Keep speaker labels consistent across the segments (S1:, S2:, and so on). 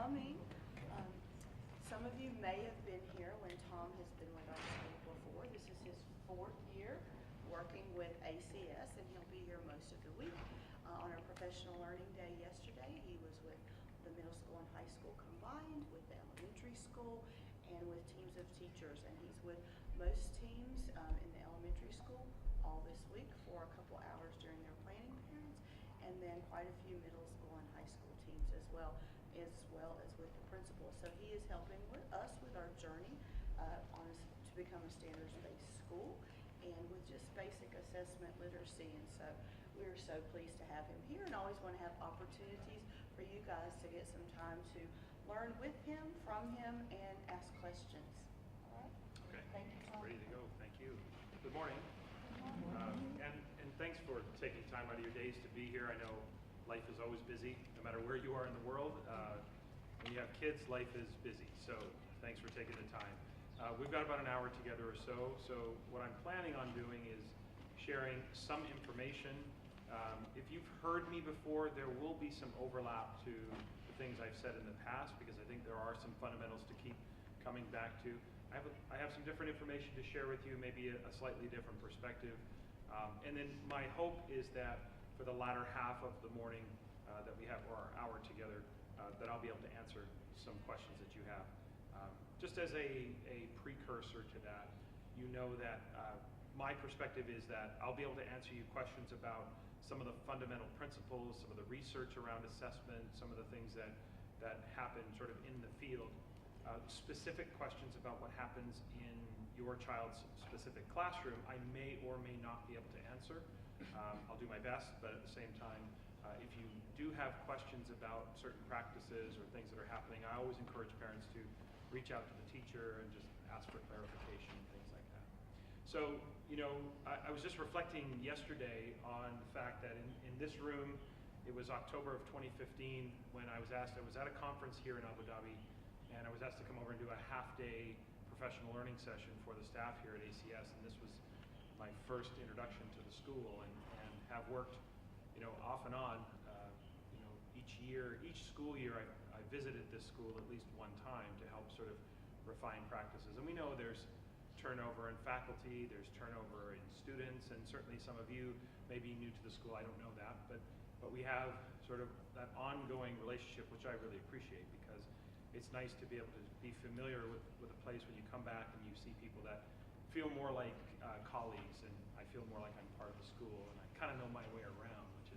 S1: coming. Um, some of you may have been here when Tom has been with our school before. This is his 4th year working with ACS, and he'll be here most of the week. On our professional learning day yesterday, he was with the middle school and high school combined, with the elementary school, and with teams of teachers. And he's with most teams in the elementary school all this week for a couple hours during their planning periods, and then quite a few middle school and high school teams as well as with the principal. So he is helping with us with our journey to become a standards-based school, and with just basic assessment literacy. And so we're so pleased to have him here, and always want to have opportunities for you guys to get some time to learn with him, from him, and ask questions. All right?
S2: Okay.
S1: Thank you, Tom.
S2: Ready to go. Thank you. Good morning. And thanks for taking time out of your days to be here. I know life is always busy, no matter where you are in the world. When you have kids, life is busy. So thanks for taking the time. We've got about an hour together or so. So what I'm planning on doing is sharing some information. If you've heard me before, there will be some overlap to the things I've said in the past, because I think there are some fundamentals to keep coming back to. I have some different information to share with you, maybe a slightly different perspective. And then my hope is that for the latter half of the morning that we have, or our hour together, that I'll be able to answer some questions that you have. Just as a precursor to that, you know that my perspective is that I'll be able to answer you questions about some of the fundamental principles, some of the research around assessment, some of the things that happen sort of in the field. Specific questions about what happens in your child's specific classroom, I may or may not be able to answer. I'll do my best, but at the same time, if you do have questions about certain practices or things that are happening, I always encourage parents to reach out to the teacher and just ask for clarification and things like that. So, you know, I was just reflecting yesterday on the fact that in this room, it was October of 2015 when I was at a conference here in Abu Dhabi, and I was asked to come over and do a half-day professional learning session for the staff here at ACS, and this was my first introduction to the school, and have worked, you know, off and on, you know, each school year I visited this school at least one time to help sort of refine practices. And we know there's turnover in faculty, there's turnover in students, and certainly some of you may be new to the school, I don't know that, but we have sort of that ongoing relationship, which I really appreciate, because it's nice to be able to be familiar with a place when you come back and you see people that feel more like colleagues, and I feel more like I'm part of the school, and I kind of know my way around, which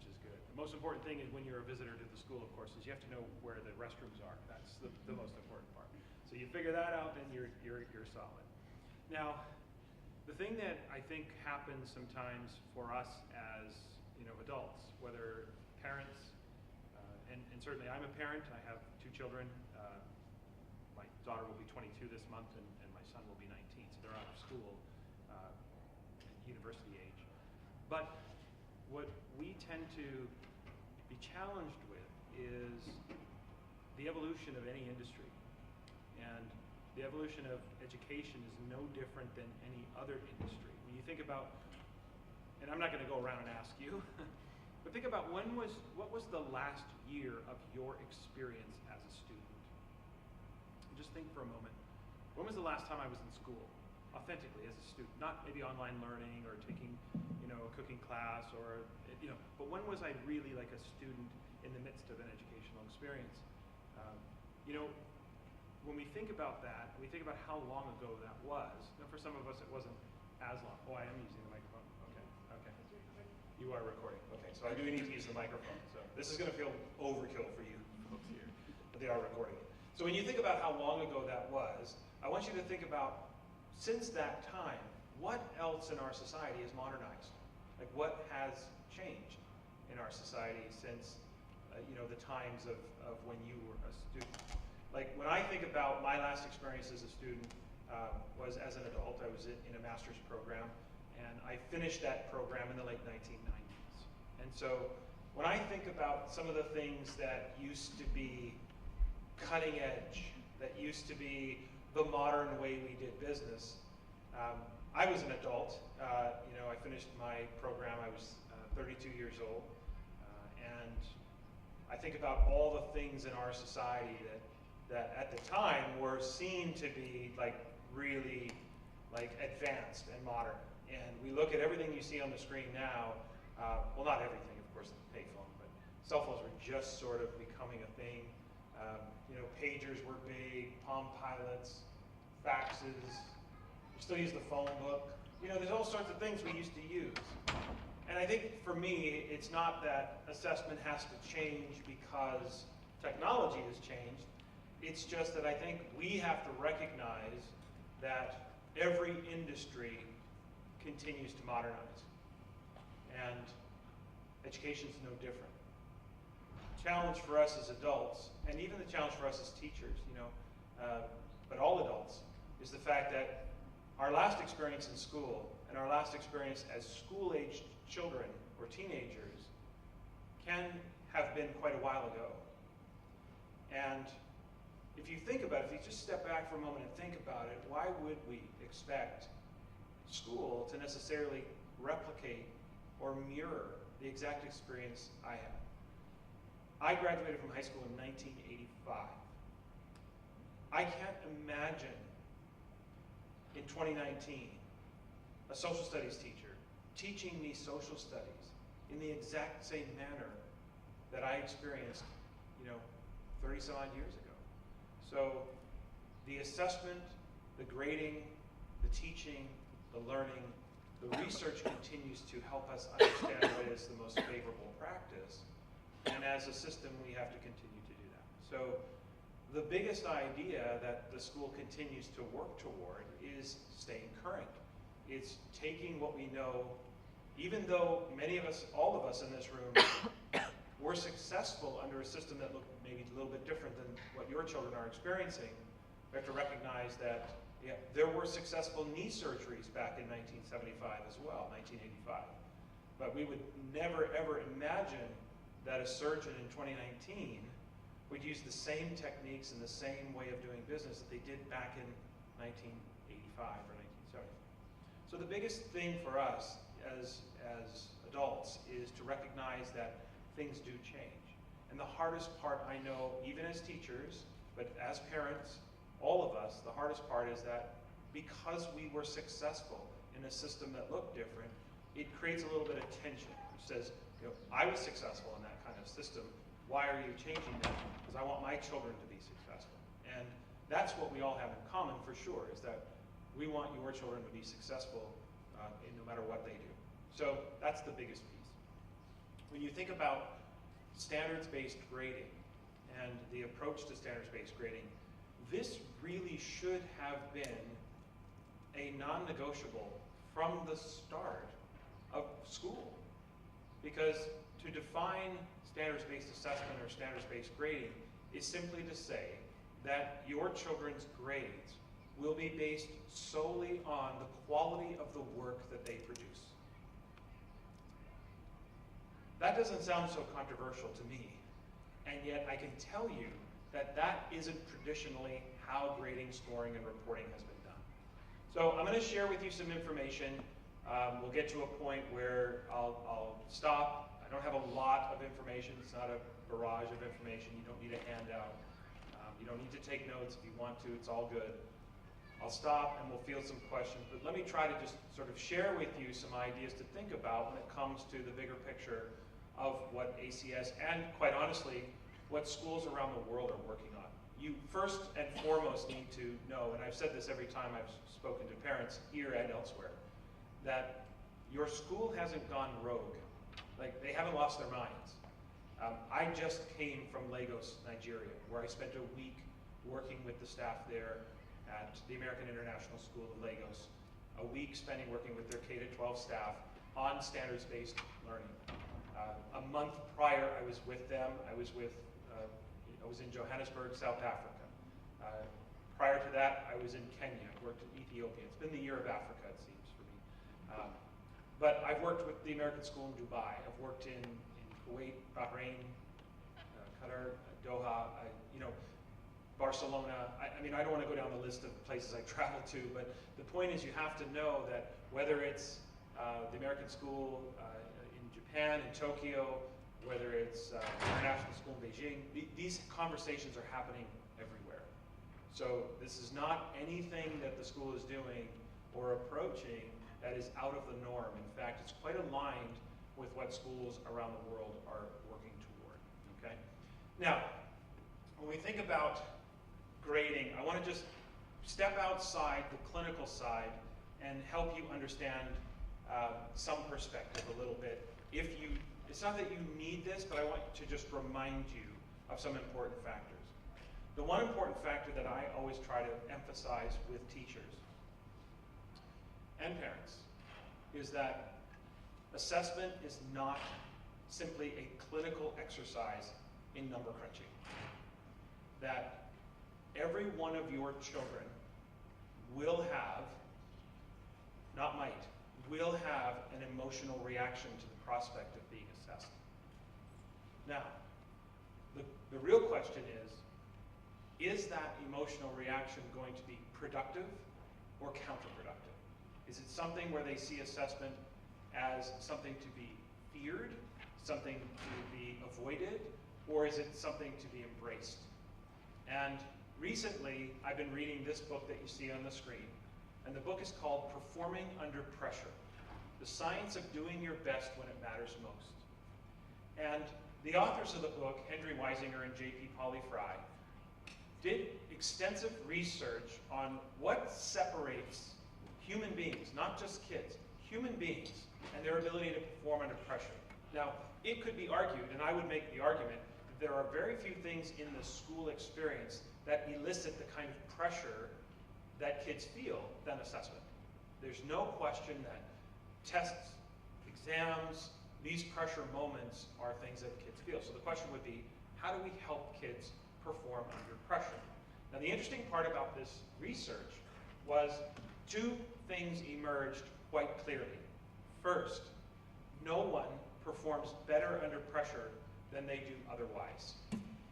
S2: is good. The most important thing is when you're a visitor to the school, of course, is you have to know where the restrooms are. That's the most important part. So you figure that out, then you're solid. Now, the thing that I think happens sometimes for us as, you know, adults, whether parents, and certainly I'm a parent. I have 2 children. My daughter will be 22 this month, and my son will be 19, so they're out of school, university age. But what we tend to be challenged with is the evolution of any industry. And the evolution of education is no different than any other industry. When you think about, and I'm not going to go around and ask you, but think about what was the last year of your experience as a student? Just think for a moment. When was the last time I was in school, authentically as a student? Not maybe online learning or taking, you know, a cooking class, or, you know, but when was I really like a student in the midst of an educational experience? You know, when we think about that, we think about how long ago that was. Now, for some of us, it wasn't as long. Oh, I am using the microphone. Okay. You are recording. Okay, so I do need to use the microphone. So this is going to feel overkill for you folks here, but they are recording it. So when you think about how long ago that was, I want you to think about, since that time, what else in our society is modernized? Like, what has changed in our society since, you know, the times of when you were a student? Like, when I think about my last experience as a student was as an adult. I was in a master's program, and I finished that program in the late 1990s. And so when I think about some of the things that used to be cutting edge, that used to be the modern way we did business, I was an adult. You know, I finished my program, I was 32 years old, and I think about all the things in our society that at the time were seen to be like really like advanced and modern. And we look at everything you see on the screen now, well, not everything, of course, the payphone, but cell phones were just sort of becoming a thing. You know, pagers were big, Palm Pilots, faxes, we still use the phone book. You know, there's all sorts of things we used to use. And I think for me, it's not that assessment has to change because technology has changed. It's just that I think we have to recognize that every industry continues to modernize. And education's no different. Challenge for us as adults, and even the challenge for us as teachers, you know, but all adults, is the fact that our last experience in school and our last experience as school-aged children or teenagers can have been quite a while ago. And if you think about it, if you just step back for a moment and think about it, why would we expect school to necessarily replicate or mirror the exact experience I had? I graduated from high school in 1985. I can't imagine in 2019 a social studies teacher teaching me social studies in the exact same manner that I experienced, you know, 30 some odd years ago. So the assessment, the grading, the teaching, the learning, the research continues to help us understand what is the most favorable practice. And as a system, we have to continue to do that. So the biggest idea that the school continues to work toward is staying current. It's taking what we know, even though many of us, all of us in this room, were successful under a system that looked maybe a little bit different than what your children are experiencing. We have to recognize that there were successful knee surgeries back in 1975 as well, 1985. But we would never ever imagine that a surgeon in 2019 would use the same techniques and the same way of doing business that they did back in 1985 or 1970. So the biggest thing for us as adults is to recognize that things do change. And the hardest part, I know, even as teachers, but as parents, all of us, the hardest part is that because we were successful in a system that looked different, it creates a little bit of tension, which says, you know, I was successful in that kind of system. Why are you changing that? Because I want my children to be successful. And that's what we all have in common for sure, is that we want your children to be successful no matter what they do. So that's the biggest piece. When you think about standards-based grading and the approach to standards-based grading, this really should have been a non-negotiable from the start of school. Because to define standards-based assessment or standards-based grading is simply to say that your children's grades will be based solely on the quality of the work that they produce. That doesn't sound so controversial to me, and yet I can tell you that that isn't traditionally how grading, scoring, and reporting has been done. So I'm going to share with you some information. We'll get to a point where I'll stop. I don't have a lot of information. It's not a barrage of information. You don't need a handout. You don't need to take notes. If you want to, it's all good. I'll stop and we'll field some questions, but let me try to just sort of share with you some ideas to think about when it comes to the bigger picture of what ACS and, quite honestly, what schools around the world are working on. You first and foremost need to know, and I've said this every time I've spoken to parents here and elsewhere, that your school hasn't gone rogue. Like, they haven't lost their minds. I just came from Lagos, Nigeria, where I spent a week working with the staff there at the American International School of Lagos, a week spending working with their K-12 staff on standards-based learning. A month prior, I was with them. I was in Johannesburg, South Africa. Prior to that, I was in Kenya. I worked in Ethiopia. It's been the year of Africa, it seems, for me. But I've worked with the American School in Dubai. I've worked in Kuwait, Bahrain, Qatar, Doha, Barcelona. I mean, I don't want to go down the list of places I traveled to, but the point is you have to know that whether it's the American School in Japan, in Tokyo, whether it's international school in Beijing, these conversations are happening everywhere. So this is not anything that the school is doing or approaching that is out of the norm. In fact, it's quite aligned with what schools around the world are working toward, okay? Now, when we think about grading, I want to just step outside the clinical side and help you understand some perspective a little bit. It's not that you need this, but I want to just remind you of some important factors. The one important factor that I always try to emphasize with teachers and parents is that assessment is not simply a clinical exercise in number crunching. That every one of your children will have, not might, will have an emotional reaction to the prospect of being assessed. Now, the real question is that emotional reaction going to be productive or counterproductive? Is it something where they see assessment as something to be feared, something to be avoided, or is it something to be embraced? And recently, I've been reading this book that you see on the screen, and the book is called Performing Under Pressure: The Science of Doing Your Best When It Matters Most. And the authors of the book, Henry Weisinger and J.P. Fry, did extensive research on what separates human beings, not just kids, human beings, and their ability to perform under pressure. Now, it could be argued, and I would make the argument, that there are very few things in the school experience that elicit the kind of pressure that kids feel than assessment. There's no question that tests, exams, these pressure moments are things that kids feel. So the question would be, how do we help kids perform under pressure? Now, the interesting part about this research was two things emerged quite clearly. First, no one performs better under pressure than they do otherwise.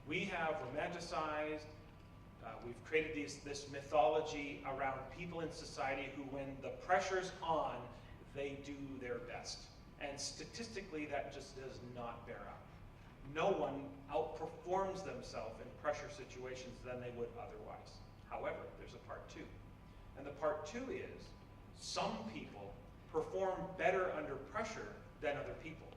S2: We have romanticized, we've created this mythology around people in society who, when the pressure's on, they do their best. And statistically, that just does not bear out. No one outperforms themselves in pressure situations than they would otherwise. However, there's a part two. And the part two is, some people perform better under pressure than other people.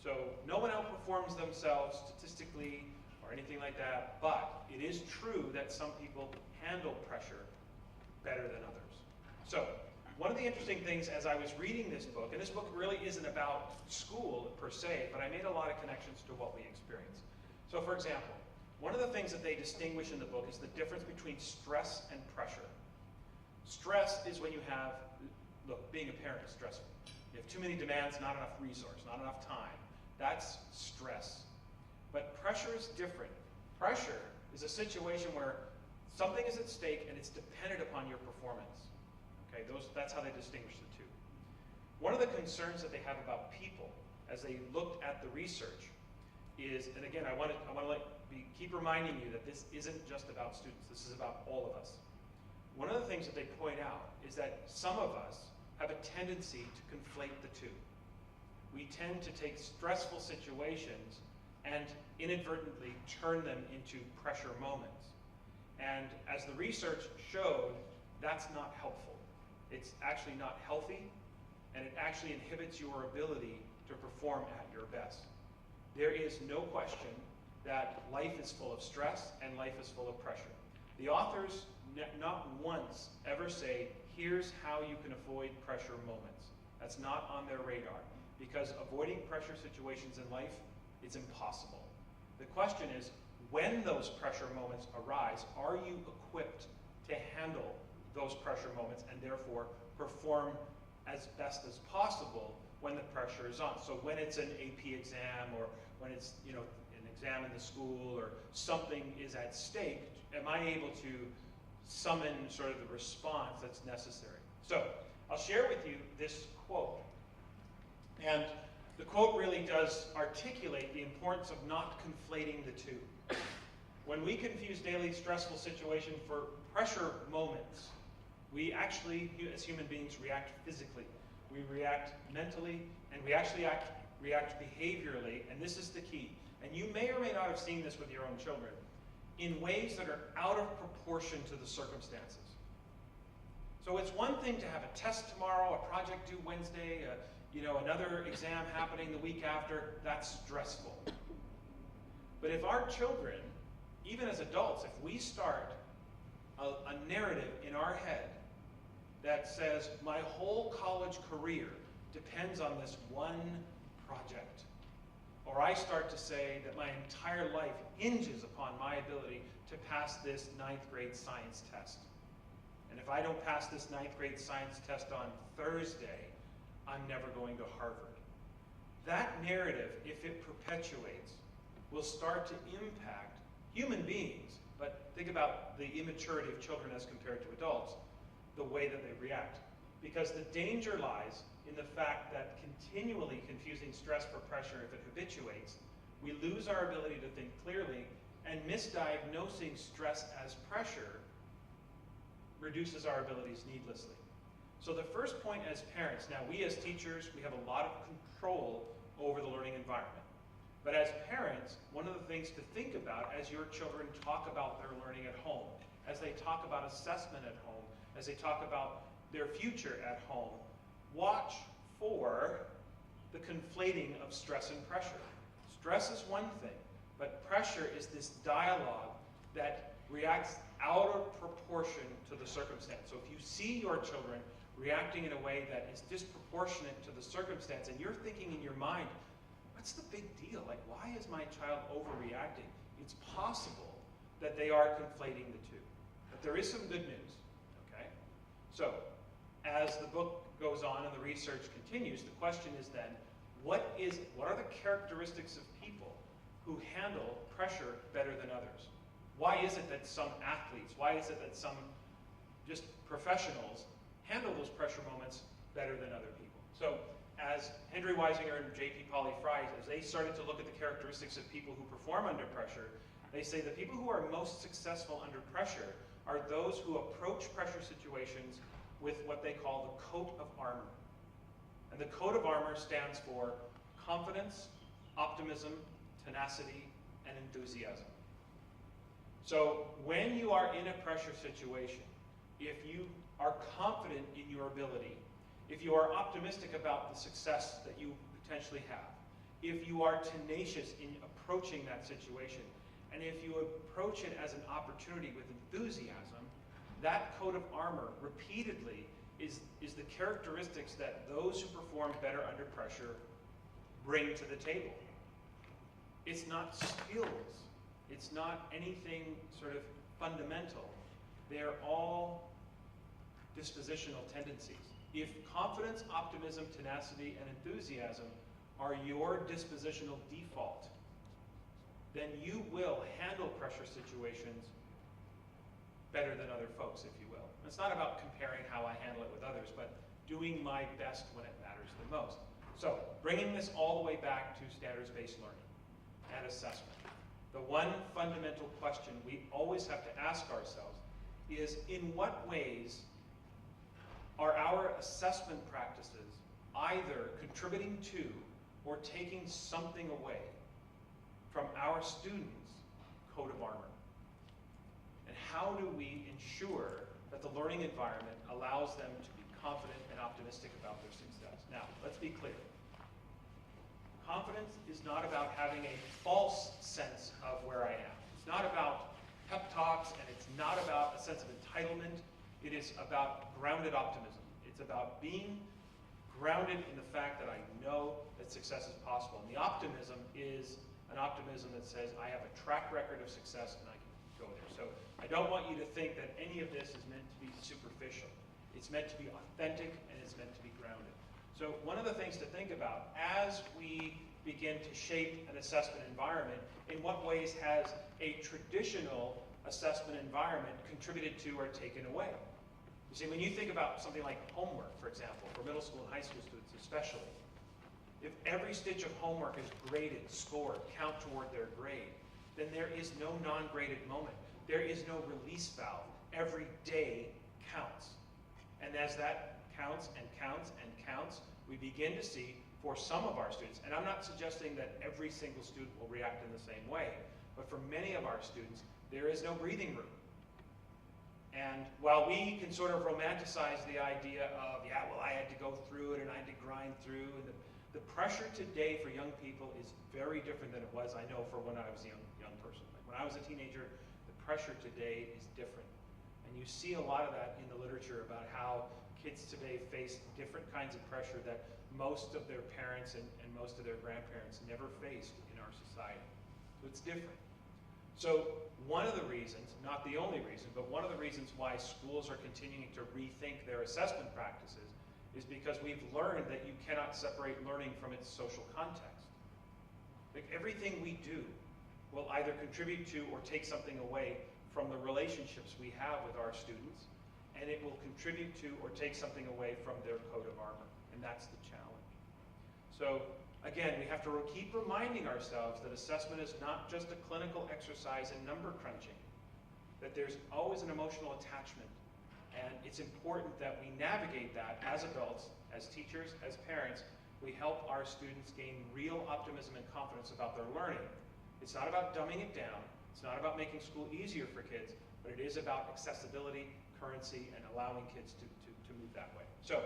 S2: So no one outperforms themselves statistically or anything like that, but it is true that some people handle pressure better than others. So one of the interesting things as I was reading this book, and this book really isn't about school per se, but I made a lot of connections to what we experience. So for example, one of the things that they distinguish in the book is the difference between stress and pressure. Stress is when you have, look, being a parent is stressful. You have too many demands, not enough resource, not enough time. That's stress. But pressure is different. Pressure is a situation where something is at stake and it's dependent upon your performance. Okay, that's how they distinguish the two. One of the concerns that they have about people as they looked at the research is, and again, I want to keep reminding you that this isn't just about students, this is about all of us. One of the things that they point out is that some of us have a tendency to conflate the two. We tend to take stressful situations and inadvertently turn them into pressure moments. And as the research showed, that's not helpful. It's actually not healthy, and it actually inhibits your ability to perform at your best. There is no question that life is full of stress and life is full of pressure. The authors not once ever say, here's how you can avoid pressure moments. That's not on their radar, because avoiding pressure situations in life, it's impossible. The question is, when those pressure moments arise, are you equipped to handle those pressure moments and therefore perform as best as possible when the pressure is on? So when it's an AP exam, or when it's an exam in the school, or something is at stake, am I able to summon sort of the response that's necessary? So I'll share with you this quote. And the quote really does articulate the importance of not conflating the two. When we confuse daily stressful situation for pressure moments, we actually, as human beings, react physically. We react mentally, and we actually react behaviorally, and this is the key, and you may or may not have seen this with your own children, in ways that are out of proportion to the circumstances. So it's one thing to have a test tomorrow, a project due Wednesday, another exam happening the week after. That's stressful. But if our children, even as adults, if we start a narrative in our head that says, my whole college career depends on this one project, or I start to say that my entire life hinges upon my ability to pass this 9th grade science test. And if I don't pass this 9th grade science test on Thursday, I'm never going to Harvard. That narrative, if it perpetuates, will start to impact human beings, but think about the immaturity of children as compared to adults, the way that they react. Because the danger lies in the fact that continually confusing stress for pressure, if it habituates, we lose our ability to think clearly, and misdiagnosing stress as pressure reduces our abilities needlessly. So the first point as parents, now we as teachers, we have a lot of control over the learning environment. But as parents, one of the things to think about as your children talk about their learning at home, as they talk about assessment at home, as they talk about their future at home, watch for the conflating of stress and pressure. Stress is one thing, but pressure is this dialogue that reacts out of proportion to the circumstance. So if you see your children reacting in a way that is disproportionate to the circumstance, and you're thinking in your mind, what's the big deal? Like, why is my child overreacting? It's possible that they are conflating the two. But there is some good news, okay? So, as the book goes on and the research continues, the question is then, what are the characteristics of people who handle pressure better than others? Why is it that some athletes, why is it that some just professionals handle those pressure moments better than other people? So, as Henry Weisinger and J.P. Pauli Fry, as they started to look at the characteristics of people who perform under pressure, they say the people who are most successful under pressure are those who approach pressure situations with what they call the coat of armor. And the coat of armor stands for confidence, optimism, tenacity, and enthusiasm. So when you are in a pressure situation, if you are confident in your ability, if you are optimistic about the success that you potentially have, if you are tenacious in approaching that situation, and if you approach it as an opportunity with enthusiasm, that coat of armor repeatedly is the characteristics that those who perform better under pressure bring to the table. It's not skills. It's not anything sort of fundamental. They're all dispositional tendencies. If confidence, optimism, tenacity, and enthusiasm are your dispositional default, then you will handle pressure situations better than other folks, if you will. It's not about comparing how I handle it with others, but doing my best when it matters the most. So, bringing this all the way back to standards-based learning and assessment. The one fundamental question we always have to ask ourselves is, in what ways are our assessment practices either contributing to or taking something away from our students' coat of armor? And how do we ensure that the learning environment allows them to be confident and optimistic about their success? Now, let's be clear. Confidence is not about having a false sense of where I am. It's not about pep talks, and it's not about a sense of entitlement. It is about grounded optimism. It's about being grounded in the fact that I know that success is possible. And the optimism is an optimism that says, I have a track record of success and I can go there. So I don't want you to think that any of this is meant to be superficial. It's meant to be authentic, and it's meant to be grounded. So one of the things to think about as we begin to shape an assessment environment, in what ways has a traditional assessment environment contributed to or taken away? You see, when you think about something like homework, for example, for middle school and high school students especially, if every stitch of homework is graded, scored, count toward their grade, then there is no non-graded moment. There is no release valve. Every day counts. And as that counts and counts and counts, we begin to see
S3: for some of our students, and I'm not suggesting that every single student will react in the same way, but for many of our students, there is no breathing room. And while we can sort of romanticize the idea of, yeah, well, I had to go through it and I had to grind through, and the pressure today for young people is very different than it was, I know, for when I was a young person. Like when I was a teenager, the pressure today is different. And you see a lot of that in the literature about how kids today face different kinds of pressure that most of their parents and most of their grandparents never faced in our society. So it's different. So one of the reasons, not the only reason, but one of the reasons why schools are continuing to rethink their assessment practices is because we've learned that you cannot separate learning from its social context. Like everything we do will either contribute to or take something away from the relationships we have with our students, and it will contribute to or take something away from their coat of armor, and that's the challenge. So again, we have to keep reminding ourselves that assessment is not just a clinical exercise in number crunching, that there's always an emotional attachment. And it's important that we navigate that as adults, as teachers, as parents. We help our students gain real optimism and confidence about their learning. It's not about dumbing it down. It's not about making school easier for kids, but it is about accessibility, currency, and allowing kids to move that way. So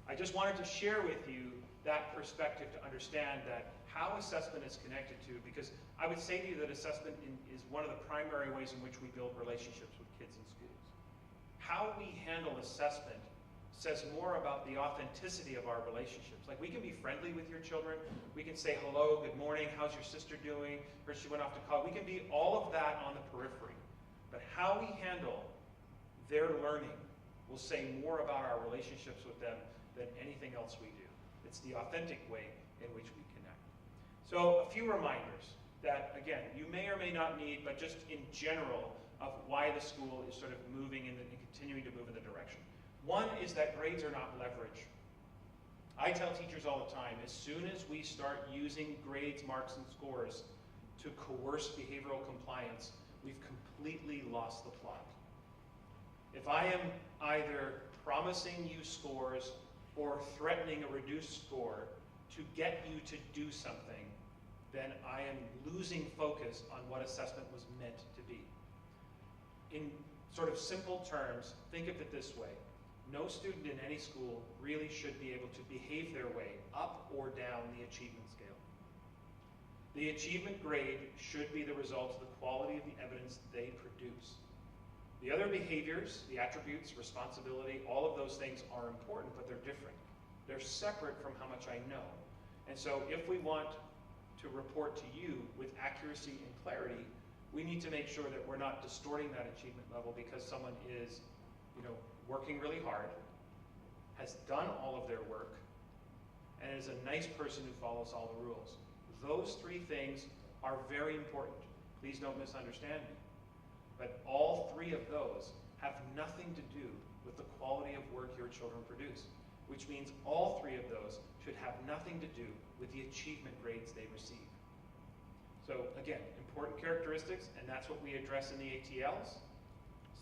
S3: I just wanted to share with you that perspective to understand that how assessment is connected to, because I would say to you that assessment is one of the primary ways in which we build relationships with kids in schools. How we handle assessment says more about the authenticity of our relationships. Like we can be friendly with your children. We can say hello, good morning, how's your sister doing? Or she went off to college. We can be all of that on the periphery. But how we handle their learning will say more about our relationships with them than anything else we do. It's the authentic way in which we connect. So a few reminders that, again, you may or may not need, but just in general, of why the school is sort of moving and continuing to move in the direction. One is that grades are not leverage. I tell teachers all the time, as soon as we start using grades, marks, and scores to coerce behavioral compliance, we've completely lost the plot. If I am either promising you scores or threatening a reduced score to get you to do something, then I am losing focus on what assessment was meant to be. In sort of simple terms, think of it this way. No student in any school really should be able to behave their way up or down the achievement scale. The achievement grade should be the result of the quality of the evidence they produce. The other behaviors, the attributes, responsibility, all of those things are important, but they're different. They're separate from how much I know. And so if we want to report to you with accuracy and clarity, we need to make sure that we're not distorting that achievement level because someone is, working really hard, has done all of their work, and is a nice person who follows all the rules. Those three things are very important. Please don't misunderstand me. But all three of those have nothing to do with the quality of work your children produce, which means all three of those should have nothing to do with the achievement grades they receive. So again, important characteristics, and that's what we address in the ATLs.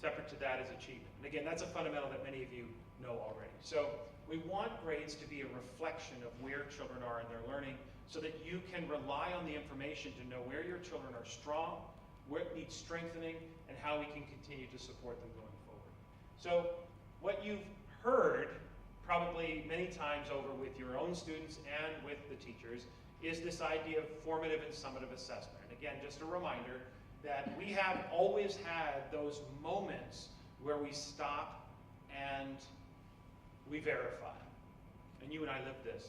S3: Separate to that is achievement. And again, that's a fundamental that many of you know already. So we want grades to be a reflection of where children are in their learning so that you can rely on the information to know where your children are strong, where it needs strengthening, and how we can continue to support them going forward. So what you've heard probably many times over with your own students and with the teachers is this idea of formative and summative assessment. And again, just a reminder that we have always had those moments where we stop and we verify. And you and I lived this.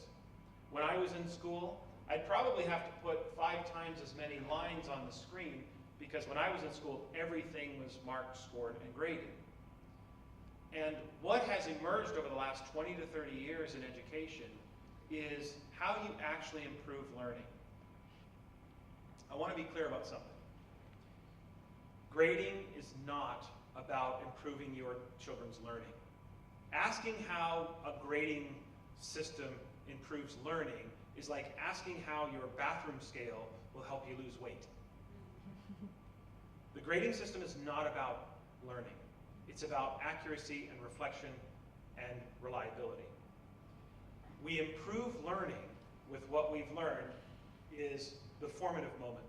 S3: When I was in school, I'd probably have to put 5 times as many lines on the screen because when I was in school, everything was marked, scored, and graded. And what has emerged over the last 20 to 30 years in education is how you actually improve learning. I want to be clear about something. Grading is not about improving your children's learning. Asking how a grading system improves learning is like asking how your bathroom scale will help you lose weight. The grading system is not about learning. It's about accuracy and reflection and reliability. We improve learning with what we've learned is the formative moments.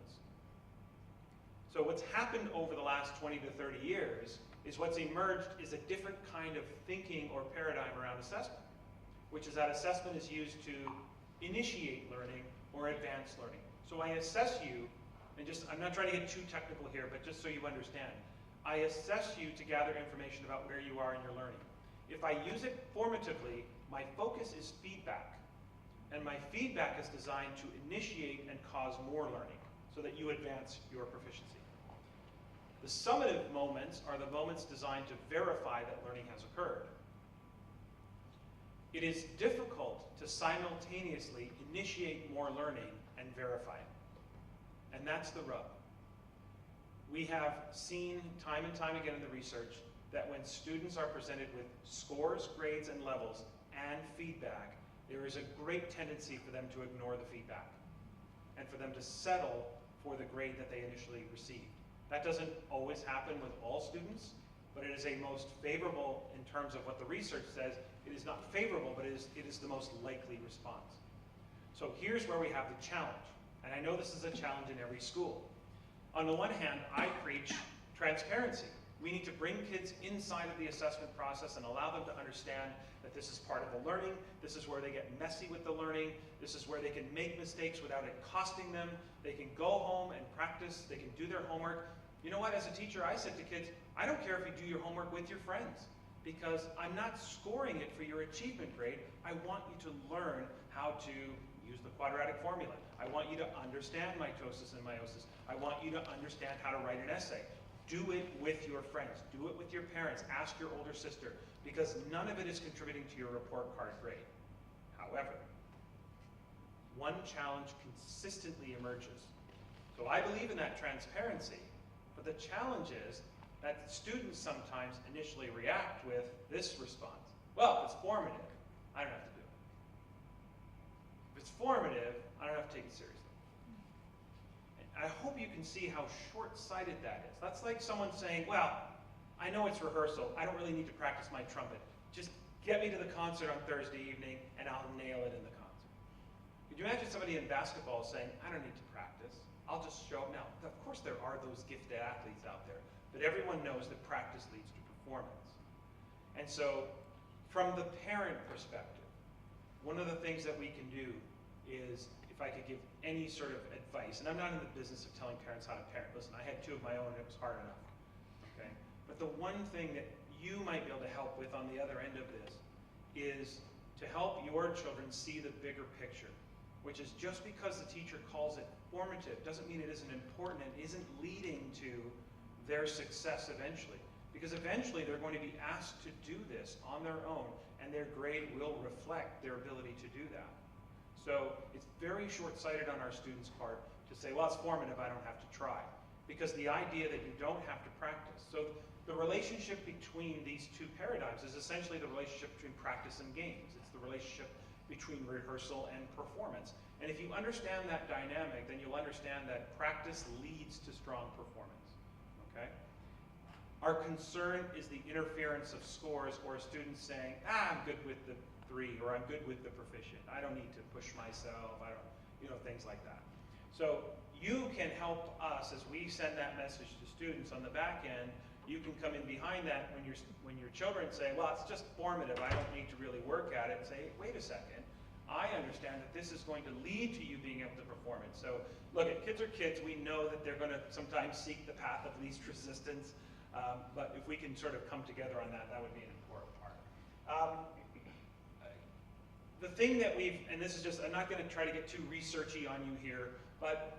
S3: So what's happened over the last 20 to 30 years is what's emerged is a different kind of thinking or paradigm around assessment, which is that assessment is used to initiate learning or advance learning. So I assess you, and I'm not trying to get too technical here, but just so you understand, I assess you to gather information about where you are in your learning. If I use it formatively, my focus is feedback. And my feedback is designed to initiate and cause more learning so that you advance your proficiency. The summative moments are the moments designed to verify that learning has occurred. It is difficult to simultaneously initiate more learning and verify it. And that's the rub. We have seen time and time again in the research that when students are presented with scores, grades, and levels and feedback, there is a great tendency for them to ignore the feedback and for them to settle for the grade that they initially received. That doesn't always happen with all students, but it is a most favorable in terms of what the research says. It is not favorable, but it is the most likely response. So here's where we have the challenge. And I know this is a challenge in every school. On the one hand, I preach transparency. We need to bring kids inside of the assessment process and allow them to understand that this is part of the learning. This is where they get messy with the learning. This is where they can make mistakes without it costing them. They can go home and practice. They can do their homework. You know what, as a teacher, I said to kids, I don't care if you do your homework with your friends, because I'm not scoring it for your achievement grade. I want you to learn how to use the quadratic formula. I want you to understand mitosis and meiosis. I want you to understand how to write an essay. Do it with your friends. Do it with your parents. Ask your older sister, because none of it is contributing to your report card grade. However, one challenge consistently emerges. So I believe in that transparency, but the challenge is that students sometimes initially react with this response. Well, if it's formative, I don't have to do it. If it's formative, I don't have to take it seriously. I hope you can see how short-sighted that is. That's like someone saying, well, I know it's rehearsal. I don't really need to practice my trumpet. Just get me to the concert on Thursday evening, and I'll nail it in the concert. Could you imagine somebody in basketball saying, I don't need to practice. I'll just show up. Now, of course there are those gifted athletes out there, but everyone knows that practice leads to performance. And so, from the parent perspective, one of the things that we can do is, if I could give any sort of advice, and I'm not in the business of telling parents how to parent. Listen, I had 2 of my own and it was hard enough, okay? But the one thing that you might be able to help with on the other end of this is to help your children see the bigger picture, which is just because the teacher calls it formative doesn't mean it isn't important and isn't leading to their success eventually. Because eventually they're going to be asked to do this on their own, and their grade will reflect their ability to do that. So it's very short-sighted on our students' part to say, well, it's formative, I don't have to try. Because the idea that you don't have to practice. So the relationship between these 2 paradigms is essentially the relationship between practice and games. It's the relationship between rehearsal and performance. And if you understand that dynamic, then you'll understand that practice leads to strong performance, okay? Our concern is the interference of scores or students saying, I'm good with the 3, or I'm good with the proficient. I don't need to push myself. I don't, things like that. So you can help us as we send that message to students on the back end. You can come in behind that when your children say, well, it's just formative. I don't need to really work at it. And say, wait a second. I understand that this is going to lead to you being able to perform it. So look, kids are kids. We know that they're going to sometimes seek the path of least resistance. But if we can sort of come together on that, that would be an important part. The thing that and this is just, I'm not going to try to get too researchy on you here, but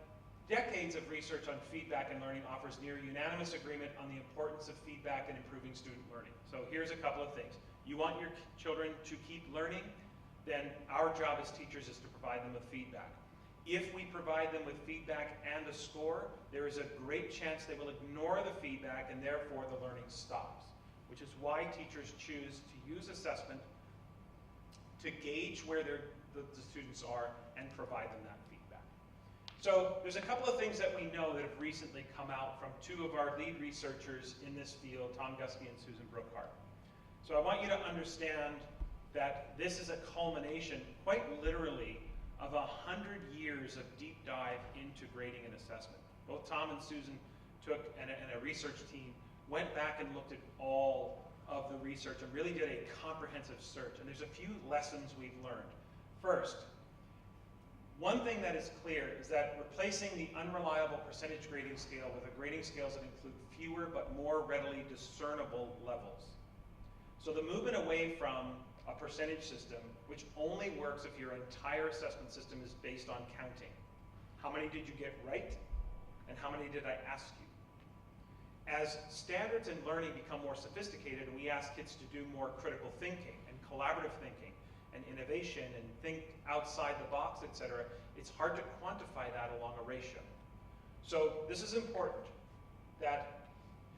S3: decades of research on feedback and learning offers near unanimous agreement on the importance of feedback in improving student learning. So here's a couple of things. You want your children to keep learning, then our job as teachers is to provide them with feedback. If we provide them with feedback and a score, there is a great chance they will ignore the feedback and therefore the learning stops, which is why teachers choose to use assessment to gauge where the students are and provide them that feedback. So there's a couple of things that we know that have recently come out from 2 of our lead researchers in this field, Tom Schimmer and Susan Brookhart. So I want you to understand that this is a culmination, quite literally, of 100 years of deep dive into grading and assessment. Both Tom and Susan took, and a research team, went back and looked at all of the research and really did a comprehensive search. And there's a few lessons we've learned. First, one thing that is clear is that replacing the unreliable percentage grading scale with a grading scales that include fewer but more readily discernible levels. So the movement away from a percentage system, which only works if your entire assessment system is based on counting. How many did you get right? And how many did I ask you? As standards in learning become more sophisticated and we ask kids to do more critical thinking and collaborative thinking and innovation and think outside the box, etc., it's hard to quantify that along a ratio. So this is important, that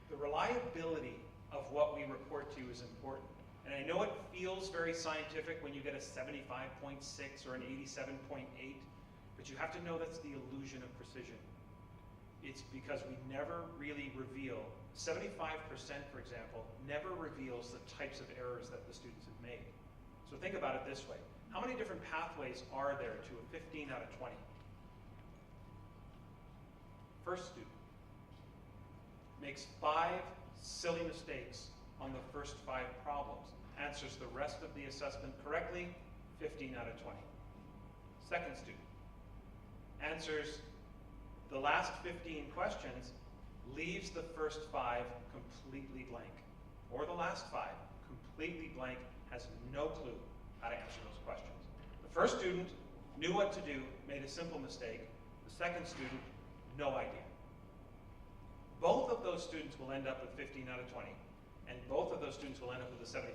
S3: the reliability of what we report to you is important. And I know it feels very scientific when you get a 75.6 or an 87.8, but you have to know that's the illusion of precision. It's because we never really reveal, 75%, for example, never reveals the types of errors that the students have made. So think about it this way. How many different pathways are there to a 15 out of 20? First student makes 5 silly mistakes on the first 5 problems, answers the rest of the assessment correctly, 15 out of 20. Second student answers the last 15 questions, leaves the first 5 completely blank, or the last 5 completely blank, has no clue how to answer those questions. The first student knew what to do, made a simple mistake. The second student, no idea. Both of those students will end up with 15 out of 20, and both of those students will end up with a 75%.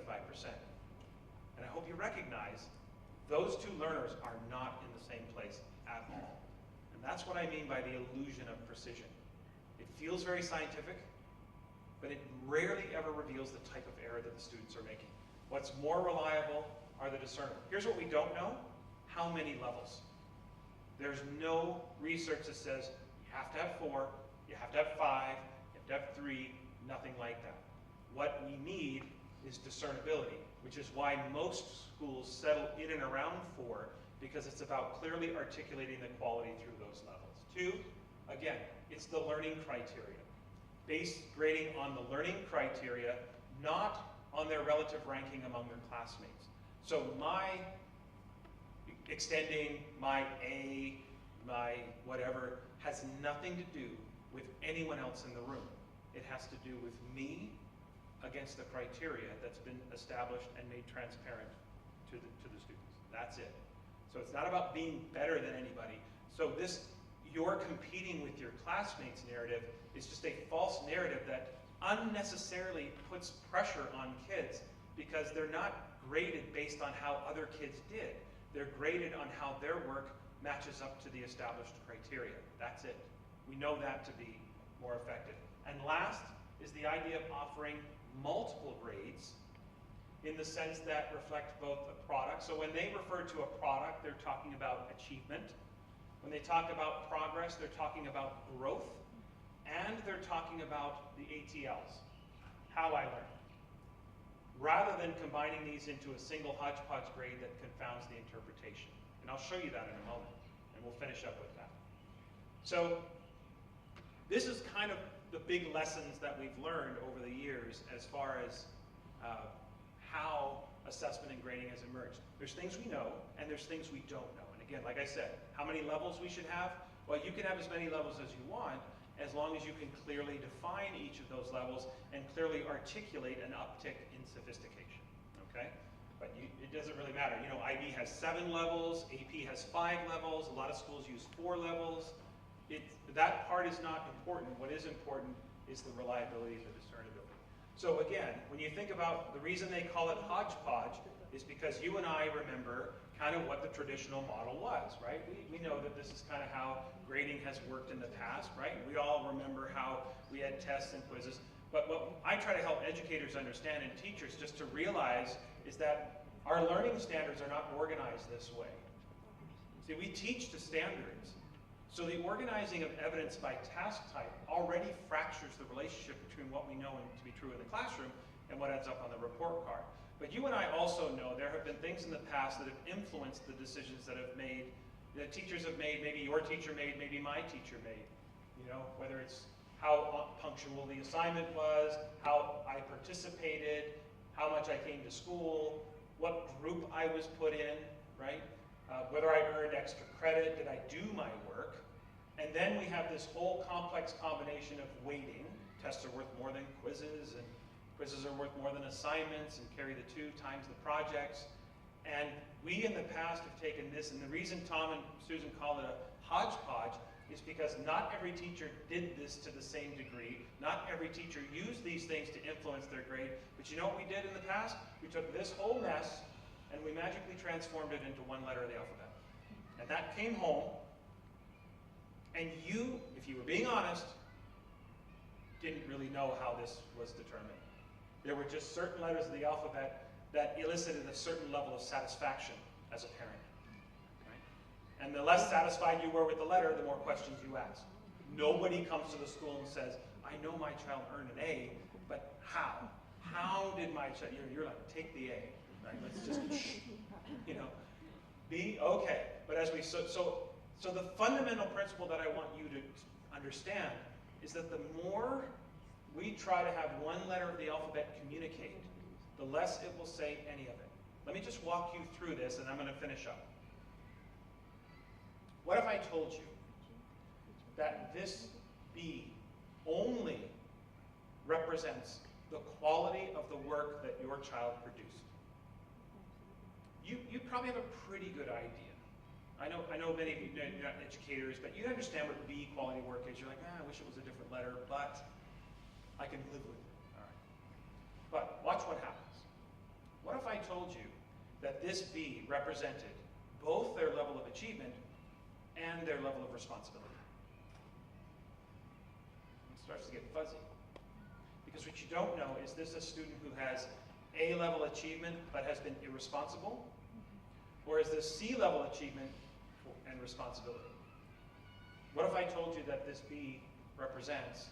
S3: And I hope you recognize those two learners are not in the same place at all. And that's what I mean by the illusion of precision. It feels very scientific, but it rarely ever reveals the type of error that the students are making. What's more reliable are the discernible. Here's what we don't know: how many levels. There's no research that says you have to have 4, you have to have 5, you have to have 3, nothing like that. What we need is discernibility, which is why most schools settle in and around 4, because it's about clearly articulating the quality through those levels. 2, again, it's the learning criteria. Based grading on the learning criteria, not on their relative ranking among their classmates. So my extending, my A, my whatever, has nothing to do with anyone else in the room. It has to do with me against the criteria that's been established and made transparent to the students. That's it. So it's not about being better than anybody. So this, you're competing with your classmates narrative, is just a false narrative that unnecessarily puts pressure on kids, because they're not graded based on how other kids did. They're graded on how their work matches up to the established criteria. That's it. We know that to be more effective. And last is the idea of offering multiple grades in the sense that reflect both a product. So when they refer to a product, they're talking about achievement. When they talk about progress, they're talking about growth. And they're talking about the ATLs, how I learn, rather than combining these into a single hodgepodge grade that confounds the interpretation. And I'll show you that in a moment, and we'll finish up with that. So this is kind of the big lessons that we've learned over the years as far as how assessment and grading has emerged. There's things we know, and there's things we don't know. And again, like I said, how many levels we should have? Well, you can have as many levels as you want, as long as you can clearly define each of those levels and clearly articulate an uptick in sophistication, okay? But it doesn't really matter. You know, IB has 7 levels, AP has 5 levels, a lot of schools use 4 levels. That part is not important. What is important is the reliability and the discernibility. So again, when you think about the reason they call it hodgepodge is because you and I remember kind of what the traditional model was, right? We know that this is kind of how grading has worked in the past, right? We all remember how we had tests and quizzes. But what I try to help educators understand and teachers just to realize is that our learning standards are not organized this way. See, we teach to standards. So the organizing of evidence by task type already fractures the relationship between what we know to be true in the classroom and what ends up on the report card. But you and I also know there have been things in the past that have influenced the decisions that have made that teachers have made, maybe your teacher made, maybe my teacher made. You know, whether it's how punctual the assignment was, how I participated, how much I came to school, what group I was put in, right? Whether I earned extra credit, did I do my work? And then we have this whole complex combination of weighting. Tests are worth more than quizzes, and quizzes are worth more than assignments, and carry the 2 times the projects. And we in the past have taken this, and the reason Tom and Susan call it a hodgepodge is because not every teacher did this to the same degree. Not every teacher used these things to influence their grade. But you know what we did in the past? We took this whole mess and we magically transformed it into one letter of the alphabet. And that came home, and you, if you were being honest, didn't really know how this was determined. There were just certain letters of the alphabet that elicited a certain level of satisfaction as a parent. And the less satisfied you were with the letter, the more questions you asked. Nobody comes to the school and says, I know my child earned an A, but how? How did my child, you're like, take the A, right? Let's just, you know, B, okay. But as we, so the fundamental principle that I want you to understand is that the more we try to have one letter of the alphabet communicate, the less it will say any of it. Let me just walk you through this, and I'm going to finish up. What if I told you that this B only represents the quality of the work that your child produced? You probably have a pretty good idea. I know many of you, you're not educators, but you understand what B quality work is. You're like, I wish it was a different letter, but I can live with it. All right. But watch what happens. What if I told you that this B represented both their level of achievement and their level of responsibility? It starts to get fuzzy. Because what you don't know is this a student who has A-level achievement but has been irresponsible? Or is this C-level achievement and responsibility? What if I told you that this B represents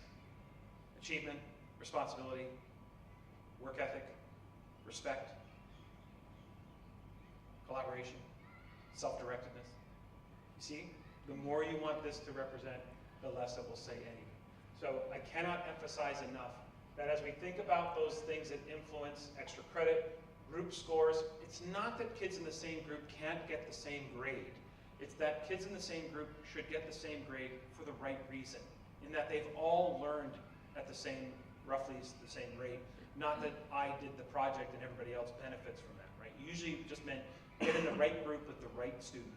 S3: achievement, responsibility, work ethic, respect, collaboration, self-directedness? You see, the more you want this to represent, the less it will say anything. So I cannot emphasize enough that as we think about those things that influence extra credit, group scores, it's not that kids in the same group can't get the same grade. It's that kids in the same group should get the same grade for the right reason, in that they've all learned at the same, roughly the same rate. Not that I did the project and everybody else benefits from that, right? Usually it just meant get in the right group with the right student.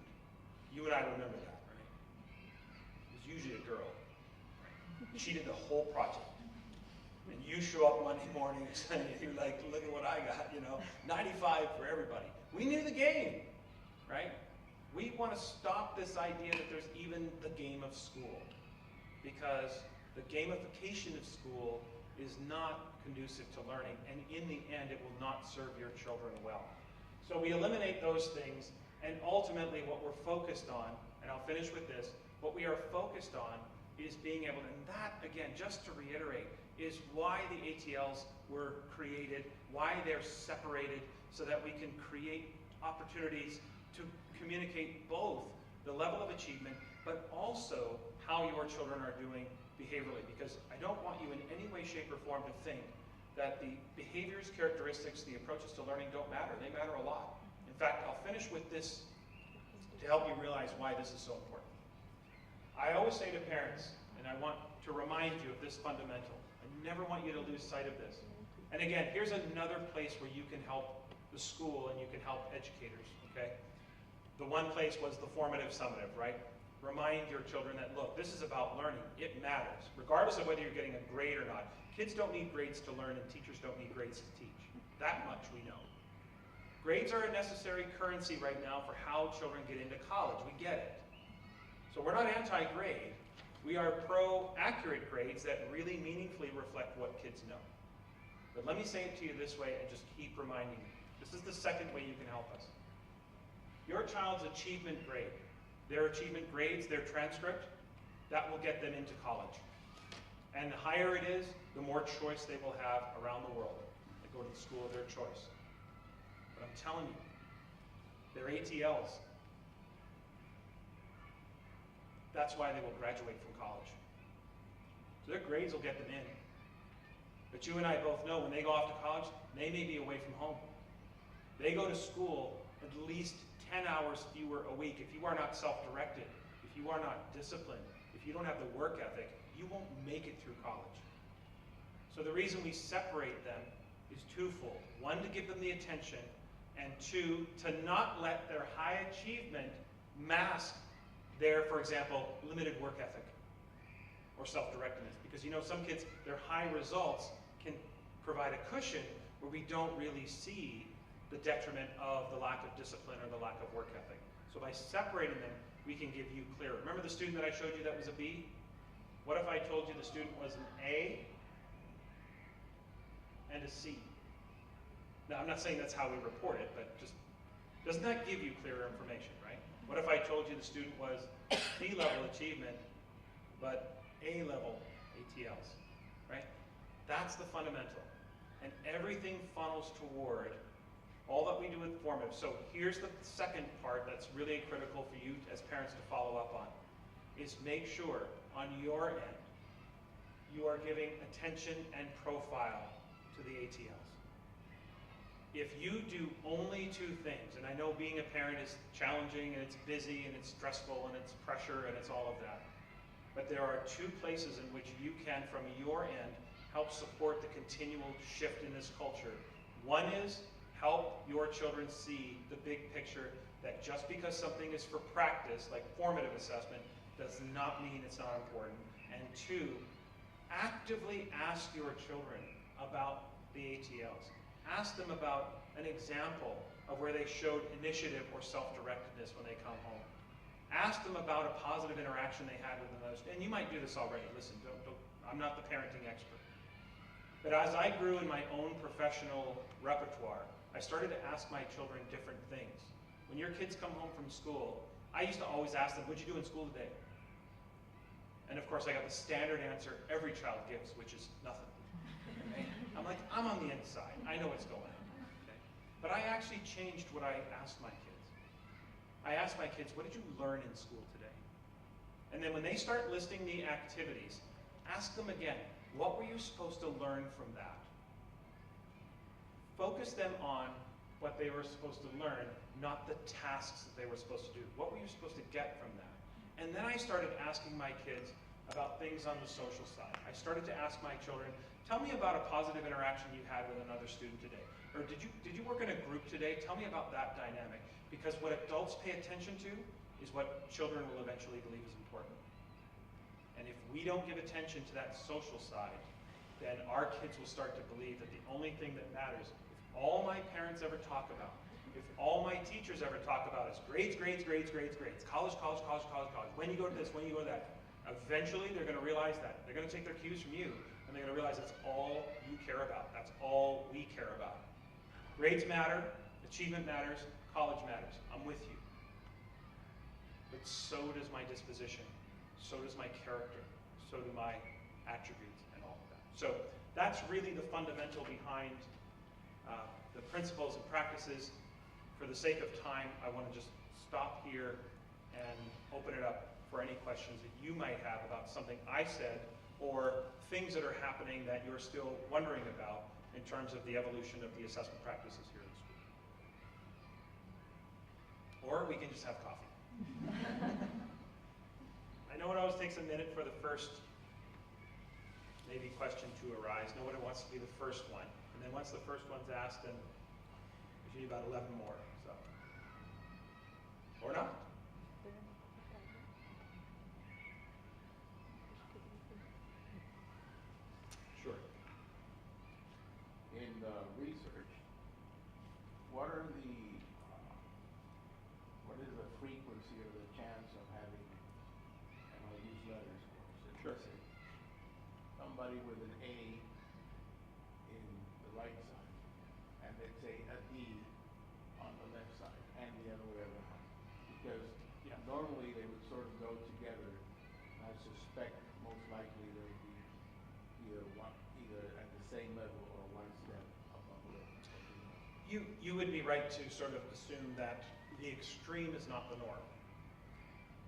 S3: You and I remember that, right? It was usually a girl. Right? She did the whole project. And you show up Monday morning and you're like, look at what I got, you know, 95 for everybody. We knew the game, right? We want to stop this idea that there's even the game of school, because the gamification of school is not conducive to learning, and in the end, it will not serve your children well. So we eliminate those things, and ultimately what we're focused on, and I'll finish with this, what we are focused on is being able to, and that, again, just to reiterate, is why the ATLs were created, why they're separated, so that we can create opportunities to communicate both the level of achievement, but also how your children are doing behaviorally. Because I don't want you in any way, shape, or form to think that the behaviors, characteristics, the approaches to learning don't matter. They matter a lot. In fact, I'll finish with this to help you realize why this is so important. I always say to parents, and I want to remind you of this fundamental, I never want you to lose sight of this. And again, here's another place where you can help the school and you can help educators, okay? The one place was the formative summative, right? Remind your children that, look, this is about learning. It matters, regardless of whether you're getting a grade or not. Kids don't need grades to learn, and teachers don't need grades to teach. That much we know. Grades are a necessary currency right now for how children get into college. We get it. So we're not anti-grade. We are pro-accurate grades that really meaningfully reflect what kids know. But let me say it to you this way and just keep reminding you. This is the second way you can help us. Your child's achievement grade, their achievement grades, their transcript, that will get them into college. And the higher it is, the more choice they will have around the world. They go to the school of their choice. But I'm telling you, their ATLs, that's why they will graduate from college. So their grades will get them in. But you and I both know when they go off to college, they may be away from home. They go to school at least 10 hours fewer a week. If you are not self-directed, if you are not disciplined, if you don't have the work ethic, you won't make it through college. So the reason we separate them is twofold. One, to give them the attention, and two, to not let their high achievement mask their, for example, limited work ethic or self-directedness. Because you know, some kids, their high results can provide a cushion where we don't really see the detriment of the lack of discipline or the lack of work ethic. So by separating them, we can give you clearer. Remember the student that I showed you that was a B? What if I told you the student was an A and a C? Now, I'm not saying that's how we report it, but just, doesn't that give you clearer information, right? What if I told you the student was B-level achievement, but A-level ATLs, right? That's the fundamental. And everything funnels toward all that we do with formative. So here's the second part that's really critical for you as parents to follow up on, is make sure on your end you are giving attention and profile to the ATLs. If you do only two things, and I know being a parent is challenging and it's busy and it's stressful and it's pressure and it's all of that, but there are two places in which you can, from your end, help support the continual shift in this culture. One is help your children see the big picture, that just because something is for practice, like formative assessment, does not mean it's not important. And two, actively ask your children about the ATLs. Ask them about an example of where they showed initiative or self-directedness when they come home. Ask them about a positive interaction they had with another. And you might do this already. Listen, I'm not the parenting expert. But as I grew in my own professional repertoire, I started to ask my children different things. When your kids come home from school, I used to always ask them, what'd you do in school today? And of course I got the standard answer every child gives, which is nothing. Okay? I'm like, I'm on the inside. I know what's going on. Okay? But I actually changed what I asked my kids. I asked my kids, what did you learn in school today? And then when they start listing the activities, ask them again, what were you supposed to learn from that? Focus them on what they were supposed to learn, not the tasks that they were supposed to do. What were you supposed to get from that? And then I started asking my kids about things on the social side. I started to ask my children, tell me about a positive interaction you had with another student today. Or did you work in a group today? Tell me about that dynamic. Because what adults pay attention to is what children will eventually believe is important. And if we don't give attention to that social side, then our kids will start to believe that the only thing that matters, if all my parents ever talk about, if all my teachers ever talk about is grades, grades, grades, grades, grades, college, college, college, college, college, when you go to this, when you go to that, eventually they're going to realize that. They're going to take their cues from you, and they're going to realize that's all you care about. That's all we care about. Grades matter, achievement matters, college matters. I'm with you. But so does my disposition. So does my character. So do my attributes and all of that. So that's really the fundamental behind the principles and practices. For the sake of time, I want to just stop here and open it up for any questions that you might have about something I said or things that are happening that you're still wondering about in terms of the evolution of the assessment practices here in the school. Or we can just have coffee. I know it always takes a minute for the first maybe question to arise. Nobody wants to be the first one. And then once the first one's asked, then there's usually about 11 more. So. Or not. Sure.
S4: In research, what is the frequency or the chance of having, and I'll use letters for simplicity, somebody with an A in the right side, and let's say a D on the left side, and the other way around? Because normally they would sort of go together. I suspect most likely they would be either at the same level or one step above the other.
S3: You would be right to sort of assume that the extreme is not the norm.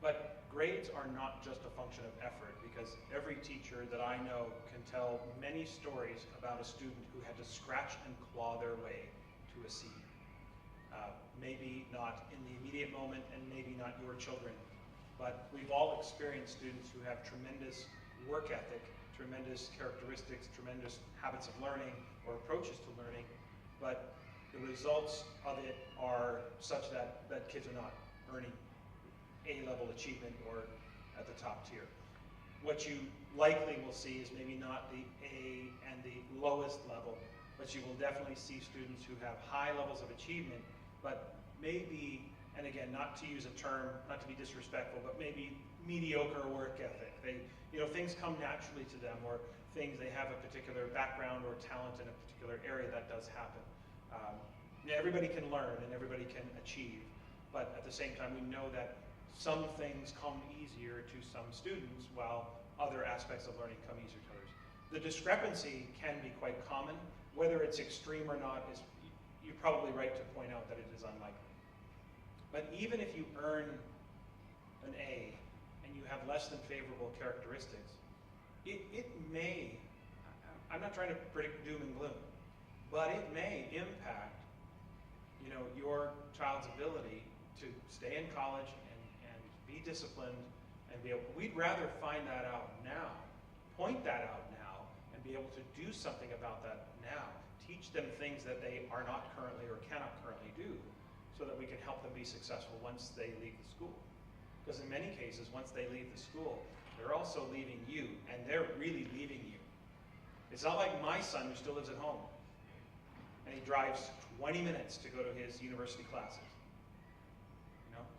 S3: But grades are not just a function of effort, because every teacher that I know can tell many stories about a student who had to scratch and claw their way to a C. Maybe not in the immediate moment, and maybe not your children, but we've all experienced students who have tremendous work ethic, tremendous characteristics, tremendous habits of learning or approaches to learning, but the results of it are such that kids are not earning A-level achievement or at the top tier. What you likely will see is maybe not the A and the lowest level, but you will definitely see students who have high levels of achievement, but maybe, and again, not to use a term, not to be disrespectful, but maybe mediocre work ethic. Things come naturally to them, or things, they have a particular background or talent in a particular area. That does happen. Everybody can learn and everybody can achieve, but at the same time, we know that some things come easier to some students, while other aspects of learning come easier to others. The discrepancy can be quite common. Whether it's extreme or not, you're probably right to point out that it is unlikely. But even if you earn an A and you have less than favorable characteristics, it may, I'm not trying to predict doom and gloom, but it may impact your child's ability to stay in college and be disciplined and be able, we'd rather find that out now, point that out now, and be able to do something about that now. Teach them things that they are not currently or cannot currently do, so that we can help them be successful once they leave the school. Because in many cases, once they leave the school, they're also leaving you, and they're really leaving you. It's not like my son, who still lives at home, and he drives 20 minutes to go to his university classes.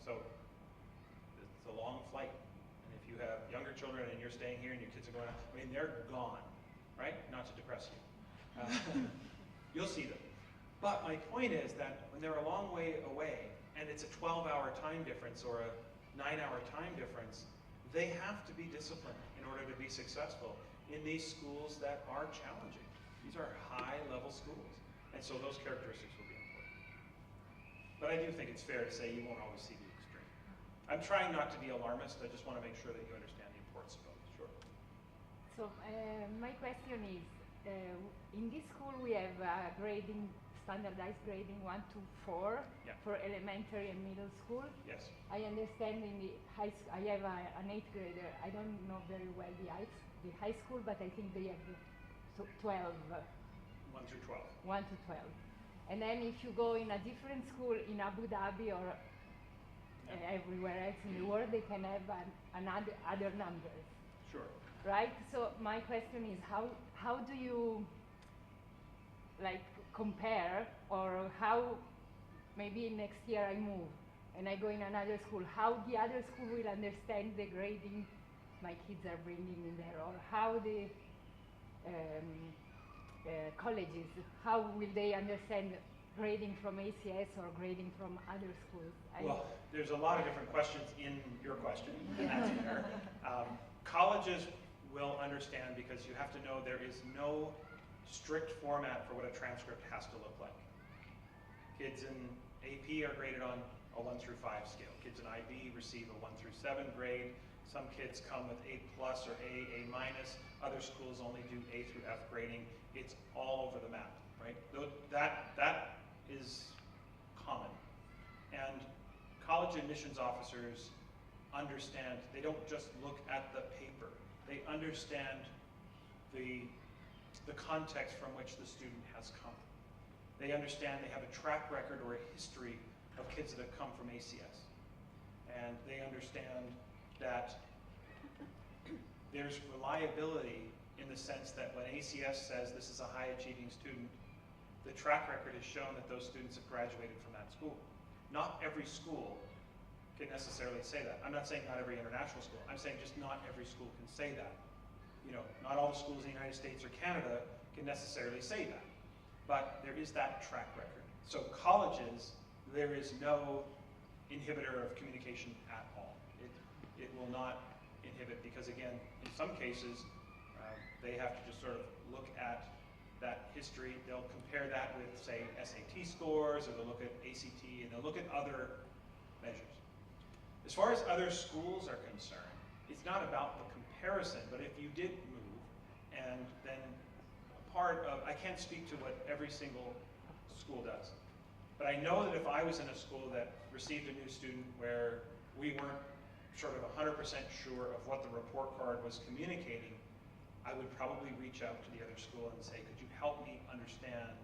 S3: So it's a long flight. And if you have younger children and you're staying here and your kids are going out, they're gone, right? Not to depress you. You'll see them. But my point is that when they're a long way away, and it's a 12-hour time difference or a 9-hour time difference, they have to be disciplined in order to be successful in these schools that are challenging. These are high-level schools, and so those characteristics will be important. But I do think it's fair to say you won't always see the extreme. I'm trying not to be alarmist. I just want to make sure that you understand the importance of both. Sure.
S5: So my question is, in this school we have standardized grading 1 to 4 for elementary and middle school.
S3: Yes.
S5: I understand in the high school, I have an 8th grader. I don't know very well the high school, but I think they have 12.
S3: 1 through 12.
S5: 1 to 12. And then if you go in a different school in Abu Dhabi or everywhere else in the world, they can have other numbers.
S3: Sure.
S5: Right? So my question is, how do you compare, or how maybe next year I move and I go in another school, how the other school will understand the grading my kids are bringing in there, or how the colleges, how will they understand grading from ACS or grading from other schools?
S3: Well, there's a lot of different questions in your question, and that's fair. Colleges will understand, because you have to know there is no strict format for what a transcript has to look like. Kids in AP are graded on a 1 through 5 scale. Kids in IB receive a 1 through 7 grade. Some kids come with A+ or A minus. Other schools only do A through F grading. It's all over the map, right? That is common. And college admissions officers understand, they don't just look at the paper. They understand the context from which the student has come. They understand they have a track record or a history of kids that have come from ACS. And they understand that there's reliability in the sense that when ACS says this is a high-achieving student, the track record has shown that those students have graduated from that school. Not every school can necessarily say that. I'm not saying not every international school. I'm saying just not every school can say that. Not all the schools in the United States or Canada can necessarily say that. But there is that track record. So colleges, there is no inhibitor of communication at all. It will not inhibit, because again, in some cases, they have to just sort of look at that history. They'll compare that with, say, SAT scores, or they'll look at ACT, and they'll look at other measures. As far as other schools are concerned, it's not about the comparison, but if you did move, and then part of, I can't speak to what every single school does, but I know that if I was in a school that received a new student where we weren't sort of 100% sure of what the report card was communicating, I would probably reach out to the other school and say, could you help me understand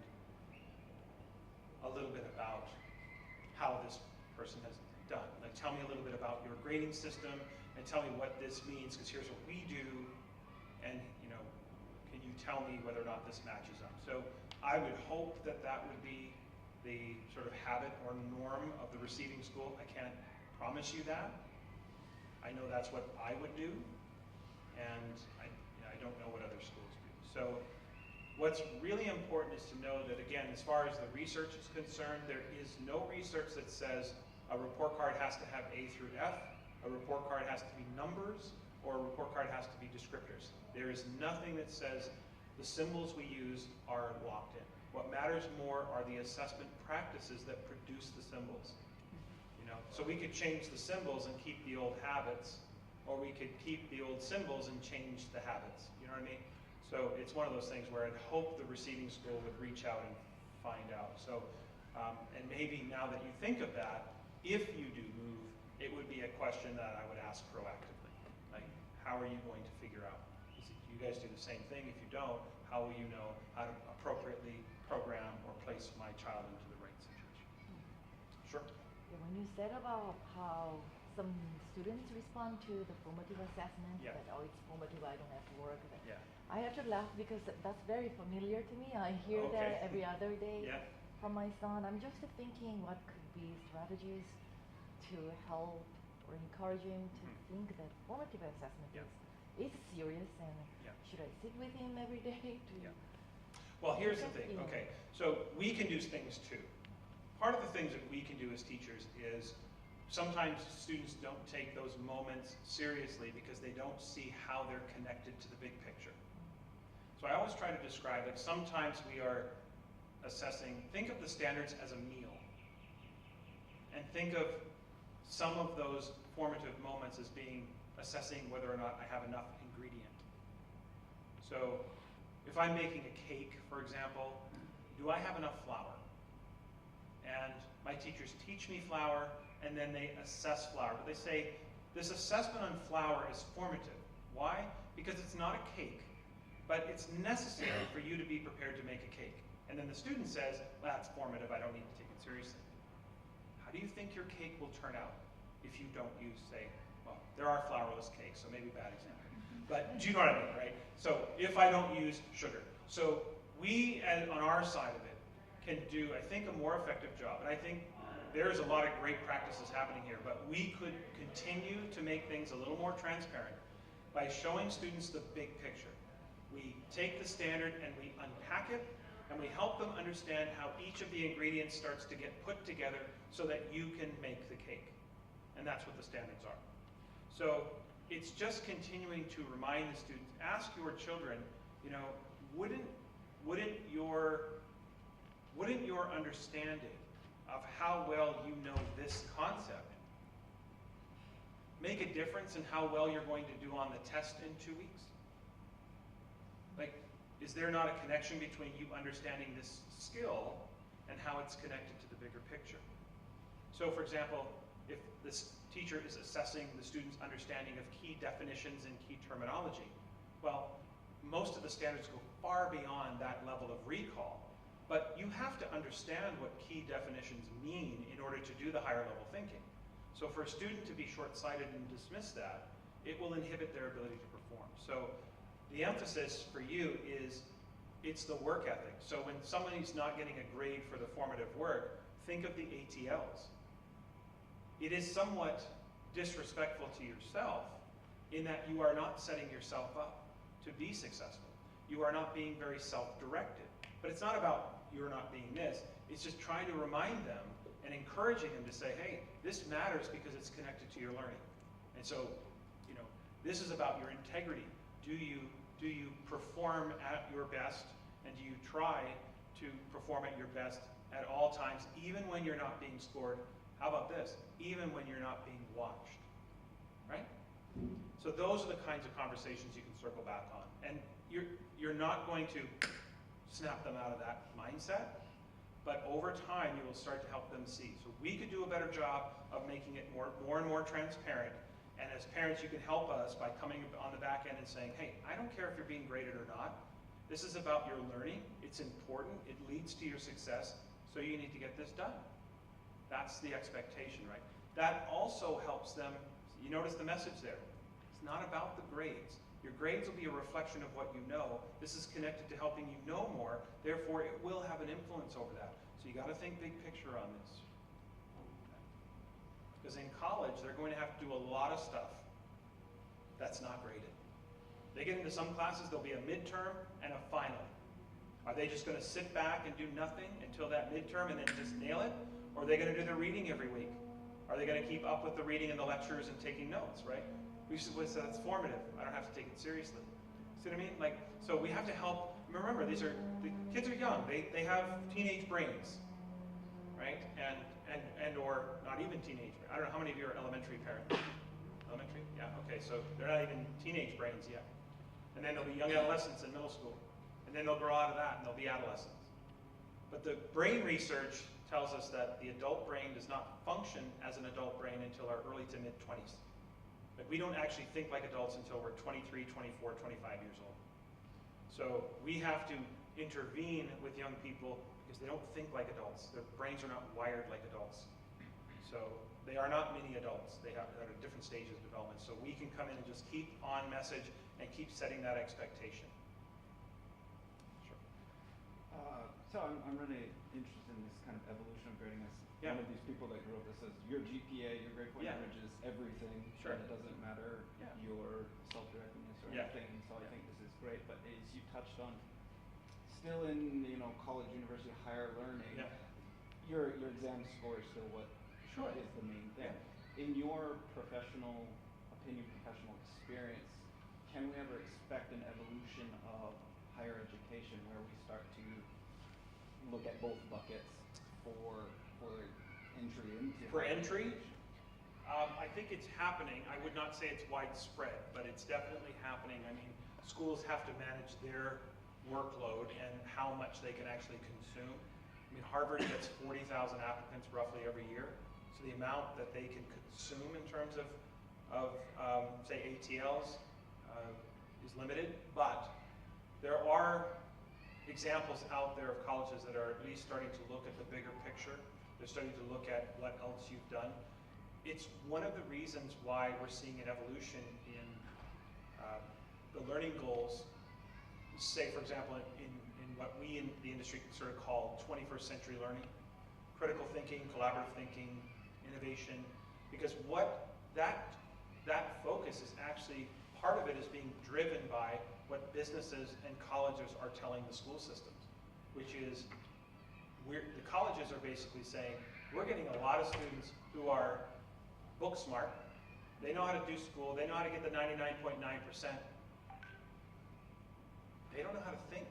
S3: a little bit about how this person has done? Like, tell me a little bit about your grading system and tell me what this means, because here's what we do, and can you tell me whether or not this matches up? So I would hope that that would be the sort of habit or norm of the receiving school. I can't promise you that. I know that's what I would do, and I don't know what other schools do. So what's really important is to know that, again, as far as the research is concerned, there is no research that says a report card has to have A through F, a report card has to be numbers, or a report card has to be descriptors. There is nothing that says the symbols we use are locked in. What matters more are the assessment practices that produce the symbols. So we could change the symbols and keep the old habits, or we could keep the old symbols and change the habits. You know what I mean? So it's one of those things where I'd hope the receiving school would reach out and find out. So, and maybe now that you think of that, if you do move, it would be a question that I would ask proactively. Like, how are you going to figure out? You guys do the same thing. If you don't, how will you know how to appropriately program or place my child into the right situation? Sure.
S6: When you said about how some students respond to the formative assessment,
S3: Yeah.
S6: that, oh, it's formative, I don't have to work with it.
S3: Yeah.
S6: I have to laugh because that's very familiar to me. I hear
S3: Okay.
S6: that every other day
S3: Yeah.
S6: from my son. I'm just thinking what could be strategies to help or encourage him to think that formative assessment
S3: Yeah.
S6: is serious, and
S3: Yeah.
S6: should I sit with him every day to
S3: Yeah. Well, here's the thing.
S6: Yeah.
S3: Okay, so we can do things too. Part of the things that we can do as teachers is sometimes students don't take those moments seriously because they don't see how they're connected to the big picture. So I always try to describe that sometimes we are assessing, think of the standards as a meal, and think of some of those formative moments as being assessing whether or not I have enough ingredient. So if I'm making a cake, for example, do I have enough flour? And my teachers teach me flour, and then they assess flour. But they say, this assessment on flour is formative. Why? Because it's not a cake, but it's necessary for you to be prepared to make a cake. And then the student says, well, that's formative, I don't need to take it seriously. How do you think your cake will turn out if you don't use, say, well, there are flourless cakes, so maybe bad example. But do you know what I mean, right? So if I don't use sugar. So we, on our side of it, can do, I think, a more effective job. And I think there's a lot of great practices happening here, but we could continue to make things a little more transparent by showing students the big picture. We take the standard and we unpack it, and we help them understand how each of the ingredients starts to get put together so that you can make the cake. And that's what the standards are. So it's just continuing to remind the students, ask your children, wouldn't your understanding of how well you know this concept make a difference in how well you're going to do on the test in 2 weeks? Like, is there not a connection between you understanding this skill and how it's connected to the bigger picture? So, for example, if this teacher is assessing the student's understanding of key definitions and key terminology, well, most of the standards go far beyond that level of recall. But you have to understand what key definitions mean in order to do the higher level thinking. So for a student to be short-sighted and dismiss that, it will inhibit their ability to perform. So the emphasis for you is, it's the work ethic. So when somebody's not getting a grade for the formative work, think of the ATLs. It is somewhat disrespectful to yourself in that you are not setting yourself up to be successful. You are not being very self-directed. But it's not about you're not being this. It's just trying to remind them and encouraging them to say, hey, this matters because it's connected to your learning. And so, this is about your integrity. Do you perform at your best, and do you try to perform at your best at all times, even when you're not being scored How about this? Even when you're not being watched, right? So those are the kinds of conversations you can circle back on. And you're not going to snap them out of that mindset, but over time you will start to help them see. So we could do a better job of making it more and more transparent. And as parents, you can help us by coming on the back end and saying, hey, I don't care if you're being graded or not. This is about your learning. It's important. It leads to your success. So you need to get this done. That's the expectation, right? That also helps them. You notice the message there. It's not about the grades. Your grades will be a reflection of what you know. This is connected to helping you know more. Therefore, it will have an influence over that. So you got to think big picture on this. Because in college, they're going to have to do a lot of stuff that's not graded. They get into some classes, there'll be a midterm and a final. Are they just going to sit back and do nothing until that midterm and then just nail it? Or are they going to do their reading every week? Are they going to keep up with the reading in the lectures and taking notes, right? We used to say that's formative. I don't have to take it seriously. See what I mean? Like, so we have to help. Remember, the kids are young. They have teenage brains, right? And or not even teenage. I don't know how many of you are elementary parents. Elementary? Yeah. Okay. So they're not even teenage brains yet. And then there'll be young adolescents in middle school, and then they'll grow out of that, and they'll be adolescents. But the brain research tells us that the adult brain does not function as an adult brain until our early to mid-20s. Like, we don't actually think like adults until we're 23, 24, 25 years old. So we have to intervene with young people because they don't think like adults. Their brains are not wired like adults. So they are not mini adults. They are at different stages of development. So we can come in and just keep on message and keep setting that expectation. Sure.
S7: So I'm really interested in this kind of evolution of grading. As one of these people that grew up that says your GPA, your grade point average is everything,
S3: sure.
S7: and it doesn't matter your self-directedness or anything. And so I think this is great. But as you touched on, still in college, university, higher learning, your exam score is still what is the main thing. In your professional opinion, professional experience, can we ever expect an evolution of higher education where we start to look at both buckets for entry into
S3: entry? I think it's happening. I would not say it's widespread, but it's definitely happening. I mean, schools have to manage their workload and how much they can actually consume. I mean, Harvard gets 40,000 applicants roughly every year. So the amount that they can consume in terms of say, ATLs is limited. But there are examples out there of colleges that are at least starting to look at the bigger picture. They're starting to look at what else you've done. It's one of the reasons why we're seeing an evolution in the learning goals. Say, for example, in what we in the industry sort of call 21st century learning, critical thinking, collaborative thinking, innovation, because what that focus is actually, part of it is being driven by what businesses and colleges are telling the school systems, which is the colleges are basically saying, we're getting a lot of students who are book smart, they know how to do school, they know how to get the 99.9%. They don't know how to think.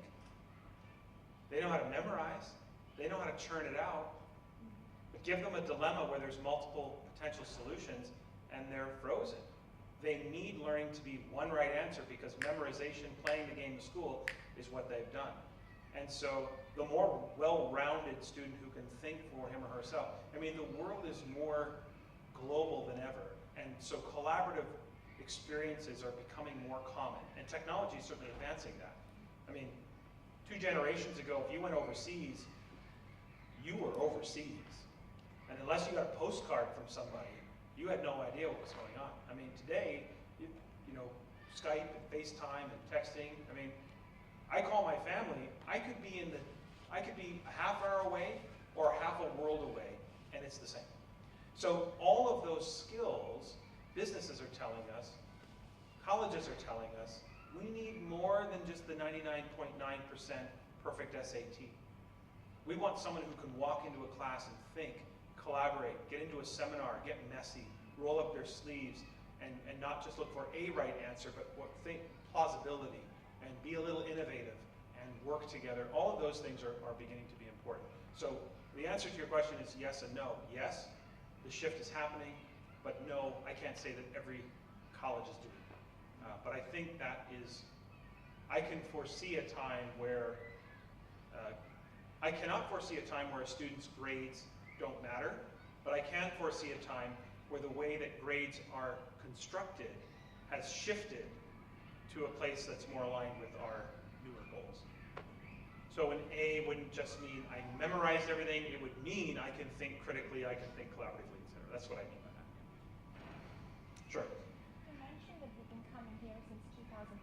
S3: They know how to memorize. They know how to churn it out. But give them a dilemma where there's multiple potential solutions and they're frozen. They need learning to be one right answer because memorization, playing the game of school, is what they've done. And so the more well-rounded student who can think for him or herself, I mean, the world is more global than ever. And so collaborative experiences are becoming more common. And technology is certainly advancing that. I mean, 2 generations ago, if you went overseas, you were overseas. And unless you got a postcard from somebody, you had no idea what was going on. I mean, today, you know, Skype and FaceTime and texting. I mean, I call my family. I could be a half hour away or half a world away, and it's the same. So all of those skills, businesses are telling us, colleges are telling us, we need more than just the 99.9% perfect SAT. We want someone who can walk into a class and think, collaborate, get into a seminar, get messy, roll up their sleeves, and not just look for a right answer, but think plausibility and be a little innovative and work together. All of those things are beginning to be important. So the answer to your question is yes and no. Yes, the shift is happening, but no, I can't say that every college is doing it. But I think that is, I can foresee a time where, I cannot foresee a time where a student's grades don't matter, but I can foresee a time where the way that grades are constructed has shifted to a place that's more aligned with our newer goals. So an A wouldn't just mean I memorized everything, it would mean I can think critically, I can think collaboratively, etc. That's what I mean by that. Sure.
S8: You mentioned that you've been coming here since 2015,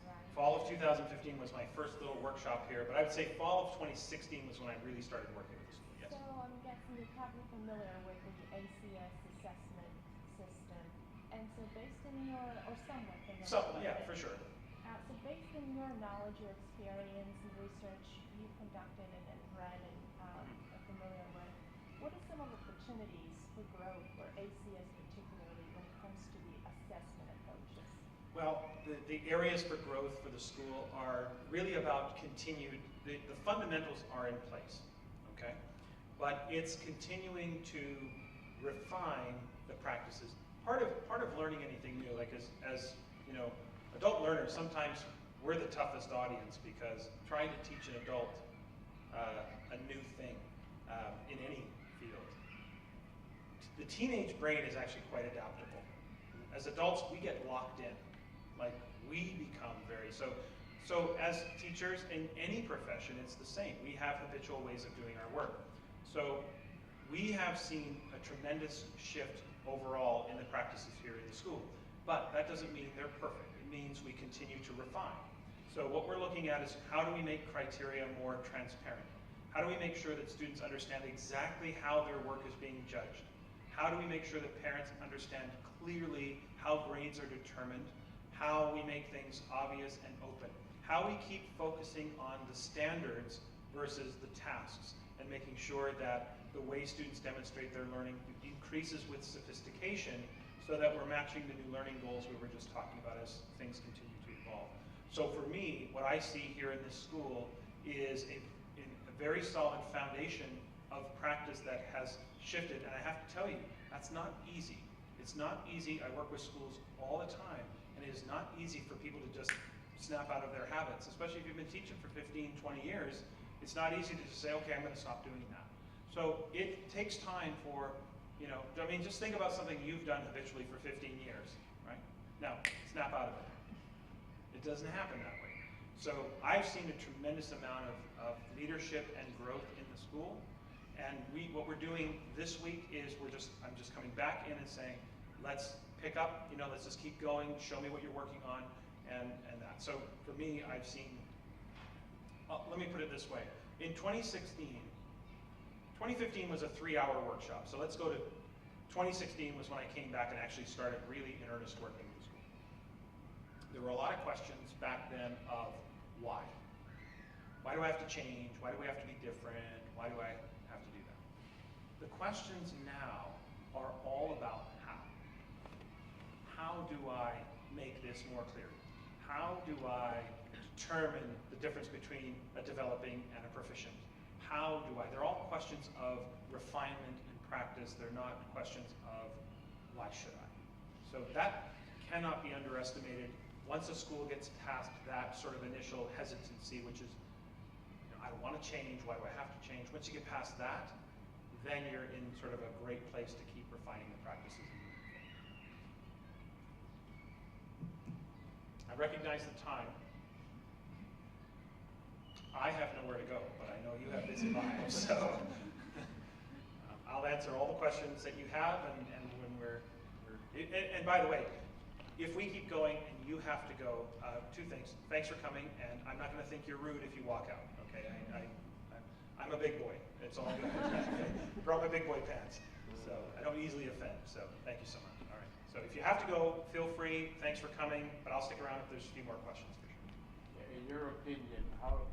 S8: right?
S3: Fall of 2015 was my first little workshop here, but I would say fall of 2016 was when I really started working with the school, yes.
S8: So I'm guessing you're probably familiar with the ACS assessment system. And so based on your, or somewhat familiar with
S3: Yeah,
S8: it.
S3: for sure.
S8: So based on your knowledge, your experience, and research you conducted and read and are familiar with, what are some of the opportunities for growth for ACS particularly when it comes to the assessment approaches?
S3: Well, the areas for growth for the school are really about continued, the fundamentals are in place, okay? But it's continuing to refine the practices. Part of learning anything new, like as you know, adult learners, sometimes we're the toughest audience because trying to teach an adult a new thing in any field. The teenage brain is actually quite adaptable. As adults, we get locked in. Like, we become very, so as teachers in any profession, it's the same. We have habitual ways of doing our work. So we have seen a tremendous shift overall in the practices here in the school. But that doesn't mean they're perfect. It means we continue to refine. So what we're looking at is how do we make criteria more transparent? How do we make sure that students understand exactly how their work is being judged? How do we make sure that parents understand clearly how grades are determined? How we make things obvious and open? How we keep focusing on the standards versus the tasks and making sure that the way students demonstrate their learning increases with sophistication so that we're matching the new learning goals we were just talking about as things continue to evolve. So for me, what I see here in this school is a very solid foundation of practice that has shifted, and I have to tell you, that's not easy. It's not easy. I work with schools all the time, and it is not easy for people to just snap out of their habits, especially if you've been teaching for 15, 20 years. It's not easy to just say, okay, I'm going to stop doing that. So it takes time for, you know, I mean, just think about something you've done habitually for 15 years, right? Now, snap out of it. It doesn't happen that way. So I've seen a tremendous amount of leadership and growth in the school. And what we're doing this week is I'm just coming back in and saying, let's pick up, you know, let's just keep going, show me what you're working on, and that. So for me, I've seen, let me put it this way. In 2015 was a 3-hour workshop. So let's go to 2016 was when I came back and actually started really in earnest working with the school. There were a lot of questions back then of why. Why do I have to change? Why do we have to be different? Why do I have to do that? The questions now are all about how. How do I make this more clear? How do I determine the difference between a developing and a proficient? How do I? They're all questions of refinement and practice. They're not questions of why should I? So that cannot be underestimated. Once a school gets past that sort of initial hesitancy, which is, you know, I don't want to change, why do I have to change? Once you get past that, then you're in sort of a great place to keep refining the practices. I recognize the time. I have nowhere to go, but I know you have busy lives, so I'll answer all the questions that you have, and when and by the way, if we keep going and you have to go, 2 things. Thanks for coming, and I'm not going to think you're rude if you walk out, okay? I'm a big boy. It's all good. Brought my big boy pants, so I don't easily offend, so thank you so much. All right, so if you have to go, feel free. Thanks for coming, but I'll stick around if there's a few more questions for sure.
S4: In your opinion, how